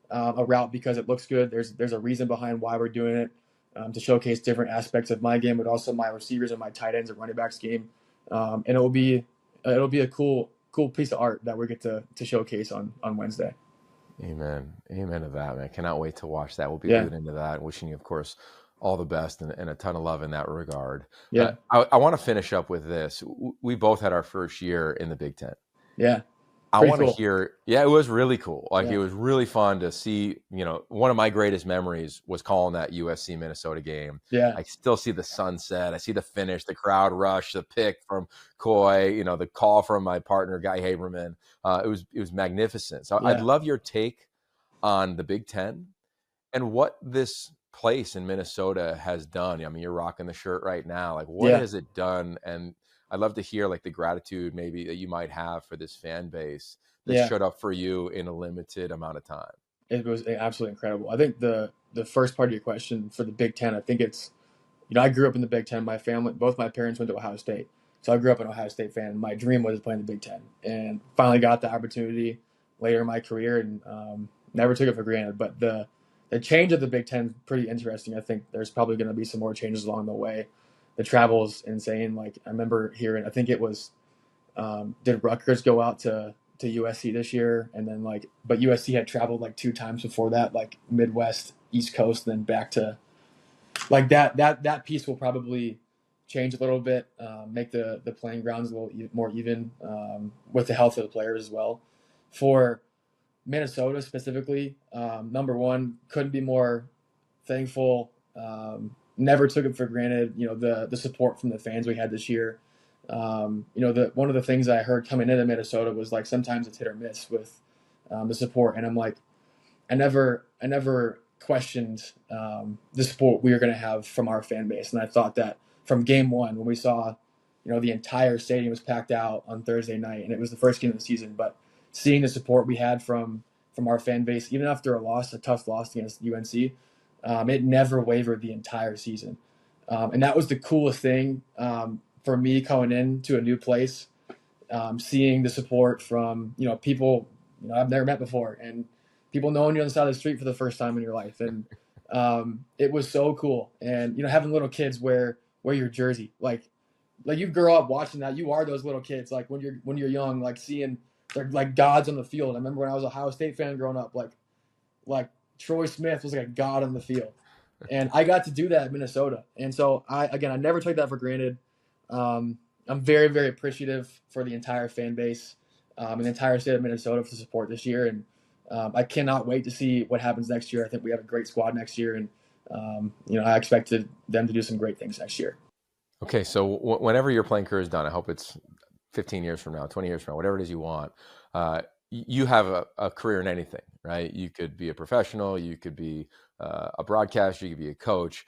a route because it looks good. There's a reason behind why we're doing it, to showcase different aspects of my game, but also my receivers and my tight ends and running backs game. And it'll be a cool piece of art that we get to showcase on Wednesday. Amen to that, man. Cannot wait to watch that. We'll be glued into that. Wishing you, of course, all the best and a ton of love in that regard. Yeah. I want to finish up with this. We both had our first year in the Big Ten. Yeah. I Pretty want to cool. hear. Yeah, it was really cool. Like Yeah. it was really fun to see. One of my greatest memories was calling that USC Minnesota game. Yeah. I still see the sunset. I see the finish, the crowd rush, the pick from Coy. The call from my partner Guy Haberman. It was magnificent. So I'd Yeah. love your take on the Big Ten and what this place in Minnesota has done. I mean, you're rocking the shirt right now. Like, what Yeah. has it done? And I'd love to hear like the gratitude maybe that you might have for this fan base that Yeah. showed up for you in a limited amount of time. It was absolutely incredible. I think the first part of your question for the Big Ten, I think it's, I grew up in the Big Ten. My family, both my parents went to Ohio State. So I grew up an Ohio State fan. My dream was playing the Big Ten, and finally got the opportunity later in my career, and never took it for granted. But the change of the Big Ten is pretty interesting. I think there's probably going to be some more changes along the way. The travel is insane. Like, I remember hearing, I think it was, did Rutgers go out to USC this year? And then but USC had traveled like 2 times before that, like Midwest, East Coast, and then back to like that piece will probably change a little bit, make the playing grounds a little more even, with the health of the players as well. For Minnesota specifically, number one, couldn't be more thankful. Never took it for granted. The support from the fans we had this year. One of the things I heard coming into Minnesota was like sometimes it's hit or miss with the support, and I'm like, I never questioned the support we were going to have from our fan base, and I thought that from game one when we saw, the entire stadium was packed out on Thursday night, and it was the first game of the season, but seeing the support we had from our fan base, even after a tough loss against UNC, it never wavered the entire season, and that was the coolest thing for me coming into a new place, seeing the support from people I've never met before, and people knowing you on the side of the street for the first time in your life, and it was so cool. And having little kids wear your jersey, like you grow up watching that. You are those little kids, like when you're young, like seeing they're like gods on the field. I remember when I was a Ohio State fan growing up, like Troy Smith was like a god on the field, and I got to do that in Minnesota. And so I never took that for granted. I'm very, very appreciative for the entire fan base, and the entire state of Minnesota for the support this year. And I cannot wait to see what happens next year. I think we have a great squad next year, and I expected them to do some great things next year. Okay, so whenever your playing career is done, I hope it's 15 years from now, 20 years from now, whatever it is you want, you have a career in anything, right? You could be a professional, you could be a broadcaster, you could be a coach.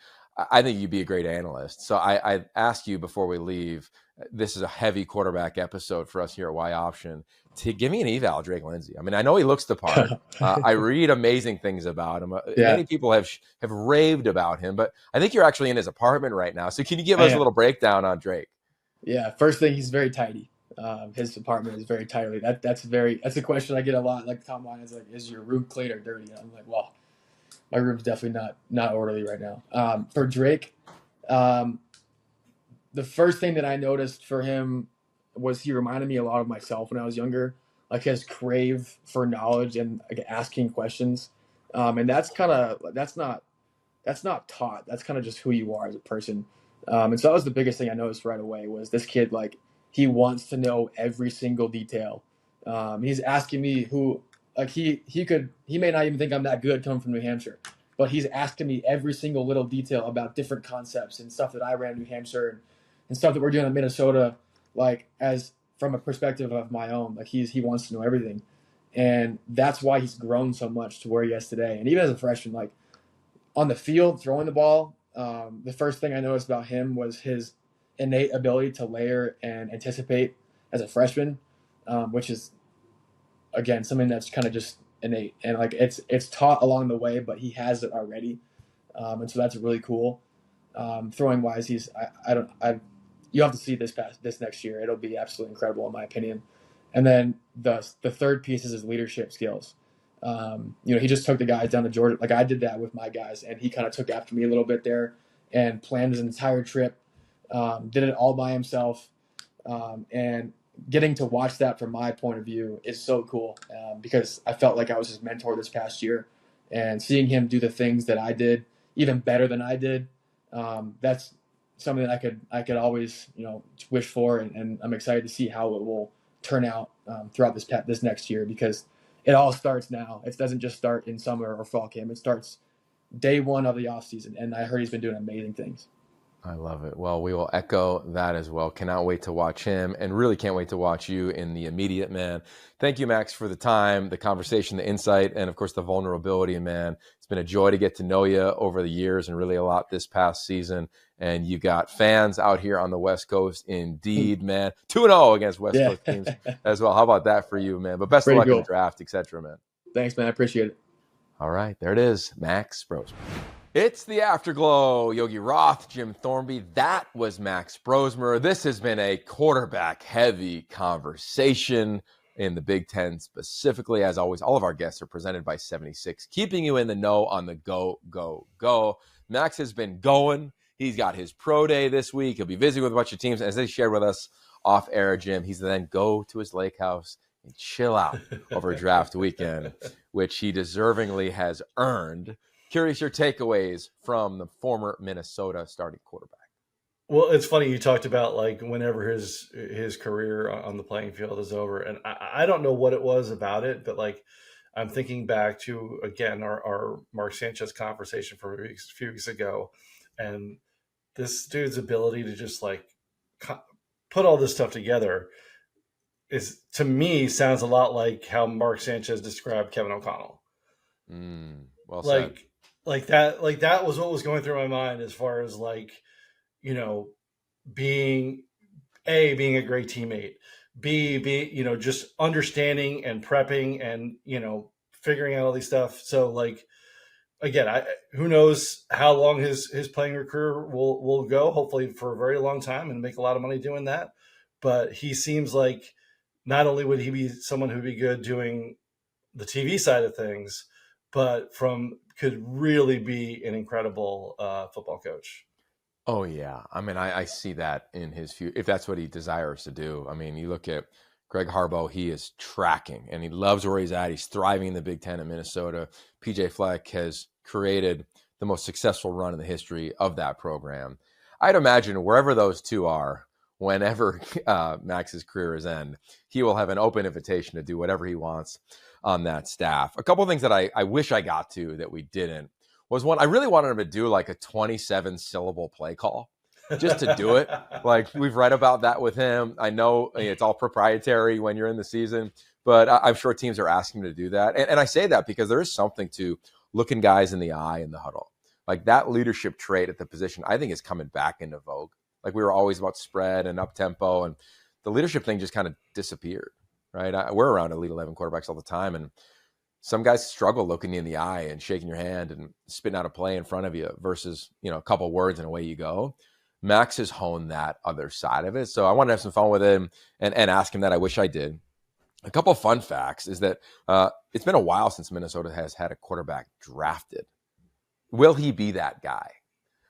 I think you'd be a great analyst. So I ask you before we leave, this is a heavy quarterback episode for us here at Y Option, to give me an eval of Drake Lindsay. I mean, I know he looks the part. I read amazing things about him. Yeah. Many people have raved about him, but I think you're actually in his apartment right now. So can you give us a little breakdown on Drake? Yeah, first thing, he's very tidy. His apartment is very tidy. That's a question I get a lot. Like, Tom Ryan is like, is your room clean or dirty? And I'm like, well, my room's definitely not orderly right now. For Drake, the first thing that I noticed for him was he reminded me a lot of myself when I was younger, like his crave for knowledge and like asking questions. And that's not taught. That's kind of just who you are as a person. And so that was the biggest thing I noticed right away was this kid, like, he wants to know every single detail. He's asking me he may not even think I'm that good coming from New Hampshire, but he's asking me every single little detail about different concepts and stuff that I ran in New Hampshire and stuff that we're doing in Minnesota, like as from a perspective of my own. Like he wants to know everything. And that's why he's grown so much to where he is today. And even as a freshman, like on the field, throwing the ball, the first thing I noticed about him was his innate ability to layer and anticipate as a freshman, which is, again, something that's kind of just innate. And like it's taught along the way, but he has it already. And so that's really cool. Throwing wise, you have to see this next year. It'll be absolutely incredible in my opinion. And then the third piece is his leadership skills. He just took the guys down to Georgia. Like I did that with my guys, and he kind of took after me a little bit there and planned his entire trip. Did it all by himself. And getting to watch that from my point of view is so cool, because I felt like I was his mentor this past year, and seeing him do the things that I did even better than I did. That's something that I could always, wish for. And I'm excited to see how it will turn out throughout this next year, because it all starts now. It doesn't just start in summer or fall camp. It starts day one of the offseason, and I heard he's been doing amazing things. I love it. Well, we will echo that as well. Cannot wait to watch him, and really can't wait to watch you in the immediate, man. Thank you, Max, for the time, the conversation, the insight, and of course the vulnerability, man. It's been a joy to get to know you over the years, and really a lot this past season. And you got fans out here on the West Coast, indeed, man. 2-0 against West Coast teams as well. How about that for you, man? But best of luck in the draft, etc., man. Thanks, man. I appreciate it. All right, there it is, Max Brosmer. It's the Afterglow. Yogi Roth, Jim Thornby. That was Max Brosmer. This has been a quarterback-heavy conversation in the Big Ten specifically. As always, all of our guests are presented by 76, keeping you in the know on the go, go, go. Max has been going. He's got his pro day this week. He'll be visiting with a bunch of teams. As they shared with us off air, Jim, he's then go to his lake house and chill out over draft weekend, which he deservingly has earned. Curious your takeaways from the former Minnesota starting quarterback. Well, it's funny you talked about like whenever his career on the playing field is over, and I don't know what it was about it, but like I'm thinking back to again our Mark Sanchez conversation from a few weeks ago, and this dude's ability to just like put all this stuff together is, to me, sounds a lot like how Mark Sanchez described Kevin O'Connell. Well said. Like that was what was going through my mind as far as like, you know, being a great teammate, B, you know, just understanding and prepping and, you know, figuring out all these stuff. So like, again, who knows how long his playing career will go, hopefully for a very long time, and make a lot of money doing that. But he seems like not only would he be someone who'd be good doing the TV side of things, but could really be an incredible football coach. Oh, yeah. I mean, I see that in his future, if that's what he desires to do. I mean, you look at Greg Harbaugh, he is tracking, and he loves where he's at. He's thriving in the Big Ten in Minnesota. PJ Fleck has created the most successful run in the history of that program. I'd imagine wherever those two are, whenever Max's career is end, he will have an open invitation to do whatever he wants on that staff. A couple of things that I wish I got to that we didn't was one, I really wanted him to do like a 27 syllable play call just to do it. Like we've read about that with him. I know it's all proprietary when you're in the season, but I'm sure teams are asking him to do that. And I say that because there is something to looking guys in the eye in the huddle. Like that leadership trait at the position, I think is coming back into vogue. Like we were always about spread and up tempo, and the leadership thing just kind of disappeared, right? We're around Elite 11 quarterbacks all the time, and some guys struggle looking you in the eye and shaking your hand and spitting out a play in front of you versus, you know, a couple words and away you go. Max has honed that other side of it. So I wanted to have some fun with him and ask him that. I wish I did. A couple of fun facts is that it's been a while since Minnesota has had a quarterback drafted. Will he be that guy?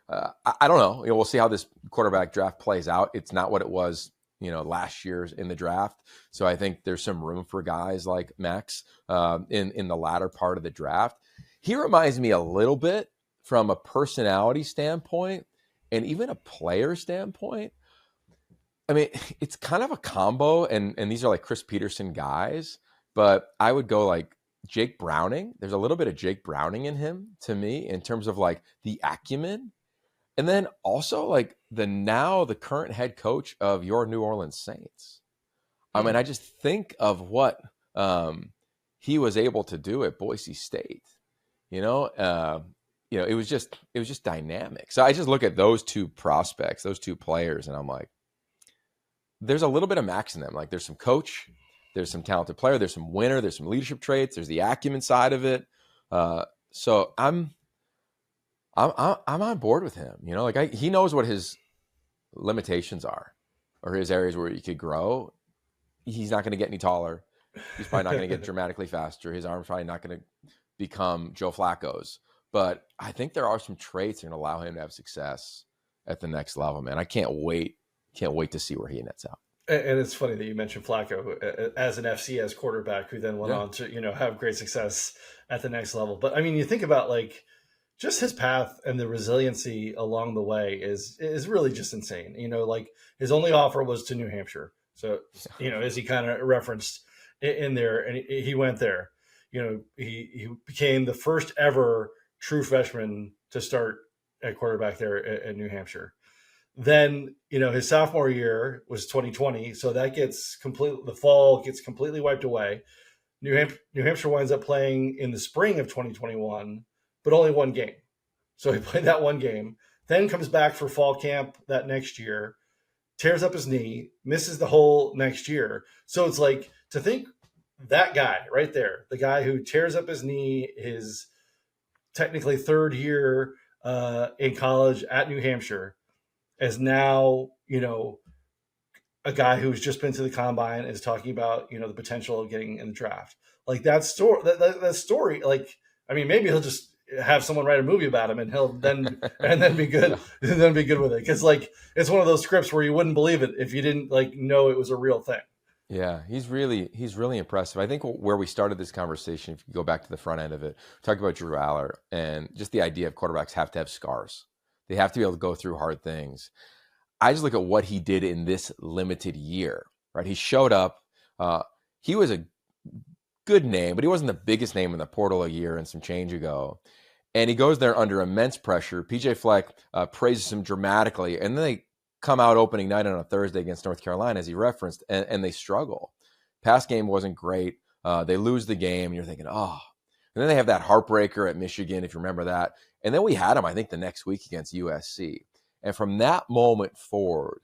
I don't know. You know, we'll see how this quarterback draft plays out. It's not what it was, you know, last year's in the draft. So I think there's some room for guys like Max in the latter part of the draft. He reminds me a little bit from a personality standpoint and even a player standpoint. I mean, it's kind of a combo, and these are like Chris Peterson guys, but I would go like Jake Browning. There's a little bit of Jake Browning in him to me in terms of like the acumen. And then also like the current head coach of your New Orleans Saints. I mean, I just think of what he was able to do at Boise State. You know, it was just dynamic. So I just look at those two prospects, those two players, and I'm like, there's a little bit of Max in them. Like there's some coach, there's some talented player, there's some winner, there's some leadership traits, there's the acumen side of it. So I'm on board with him. You know, like he knows what his limitations are, or his areas where he could grow. He's not going to get any taller. He's probably not going to get dramatically faster. His arm's probably not going to become Joe Flacco's. But I think there are some traits that are going to allow him to have success at the next level, man. I can't wait to see where he nets out. And it's funny that you mentioned Flacco as an FCS quarterback who then went on to, you know, have great success at the next level. But I mean, you think about like just his path and the resiliency along the way is really just insane. You know, like his only offer was to New Hampshire. So, as he kind of referenced in there, and he went there. He became the first ever true freshman to start at quarterback there at New Hampshire. Then, his sophomore year was 2020, so that the fall gets completely wiped away. New Hampshire winds up playing in the spring of 2021, but only one game. So he played that one game, then comes back for fall camp that next year, tears up his knee, misses the whole next year. So it's like, to think that guy right there, the guy who tears up his knee, his technically third year in college at New Hampshire, as now, a guy who's just been to the combine is talking about, the potential of getting in the draft. Like that story, like, I mean, maybe he'll just have someone write a movie about him and he'll then be good, and then be good with it. Cause like, it's one of those scripts where you wouldn't believe it if you didn't know it was a real thing. Yeah, he's really impressive. I think where we started this conversation, if you go back to the front end of it, talk about Drew Aller and just the idea of quarterbacks have to have scars. They have to be able to go through hard things. I just look at what he did in this limited year, right? He showed up. He was a good name, but he wasn't the biggest name in the portal a year and some change ago. And he goes there under immense pressure. PJ Fleck praises him dramatically. And then they come out opening night on a Thursday against North Carolina, as he referenced, and they struggle. Pass game wasn't great. They lose the game, and you're thinking, oh. And then they have that heartbreaker at Michigan, if you remember that. And then we had him, I think, the next week against USC. And from that moment forward,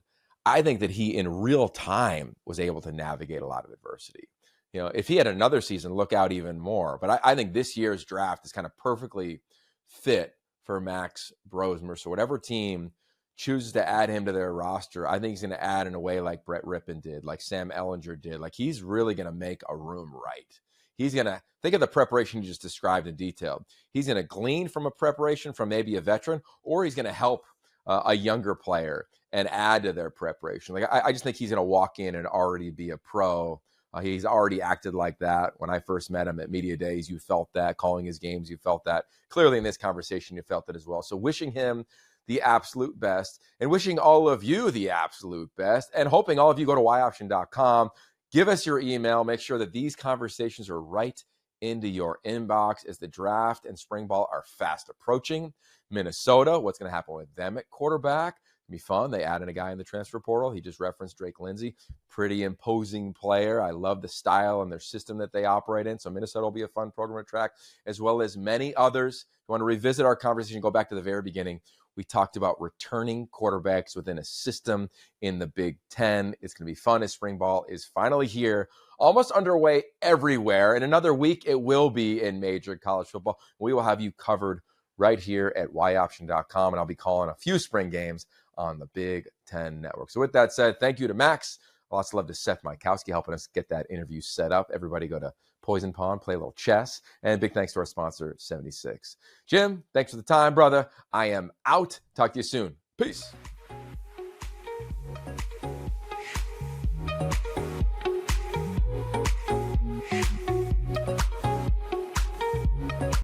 I think that he in real time was able to navigate a lot of adversity. If he had another season, look out even more. But I think this year's draft is kind of perfectly fit for Max Brosmer. So whatever team chooses to add him to their roster, I think he's going to add in a way like Brett Rippon did, like Sam Ehlinger did. Like, he's really going to make a room right. He's going to think of the preparation you just described in detail. He's going to glean from a preparation from maybe a veteran, or he's going to help a younger player and add to their preparation. Like, I just think he's going to walk in and already be a pro. He's already acted like that. When I first met him at Media Days, you felt that. Calling his games, you felt that. Clearly in this conversation, you felt it as well. So wishing him the absolute best, and wishing all of you the absolute best, and hoping all of you go to yoption.com. Give us your email. Make sure that these conversations are right into your inbox as the draft and spring ball are fast approaching. Minnesota, what's going to happen with them at quarterback? It'll be fun. They added a guy in the transfer portal. He just referenced Drake Lindsay. Pretty imposing player. I love the style and their system that they operate in. So Minnesota will be a fun program to track, as well as many others. If you want to revisit our conversation, go back to the very beginning. We talked about returning quarterbacks within a system in the Big Ten. It's going to be fun as spring ball is finally here, almost underway everywhere. In another week, it will be in major college football. We will have you covered right here at yoption.com, and I'll be calling a few spring games on the Big Ten Network. So with that said, thank you to Max. Lots of love to Seth Mykowski helping us get that interview set up. Everybody go to Poison Pond, play a little chess. And big thanks to our sponsor, 76. Jim, thanks for the time, brother. I am out. Talk to you soon. Peace.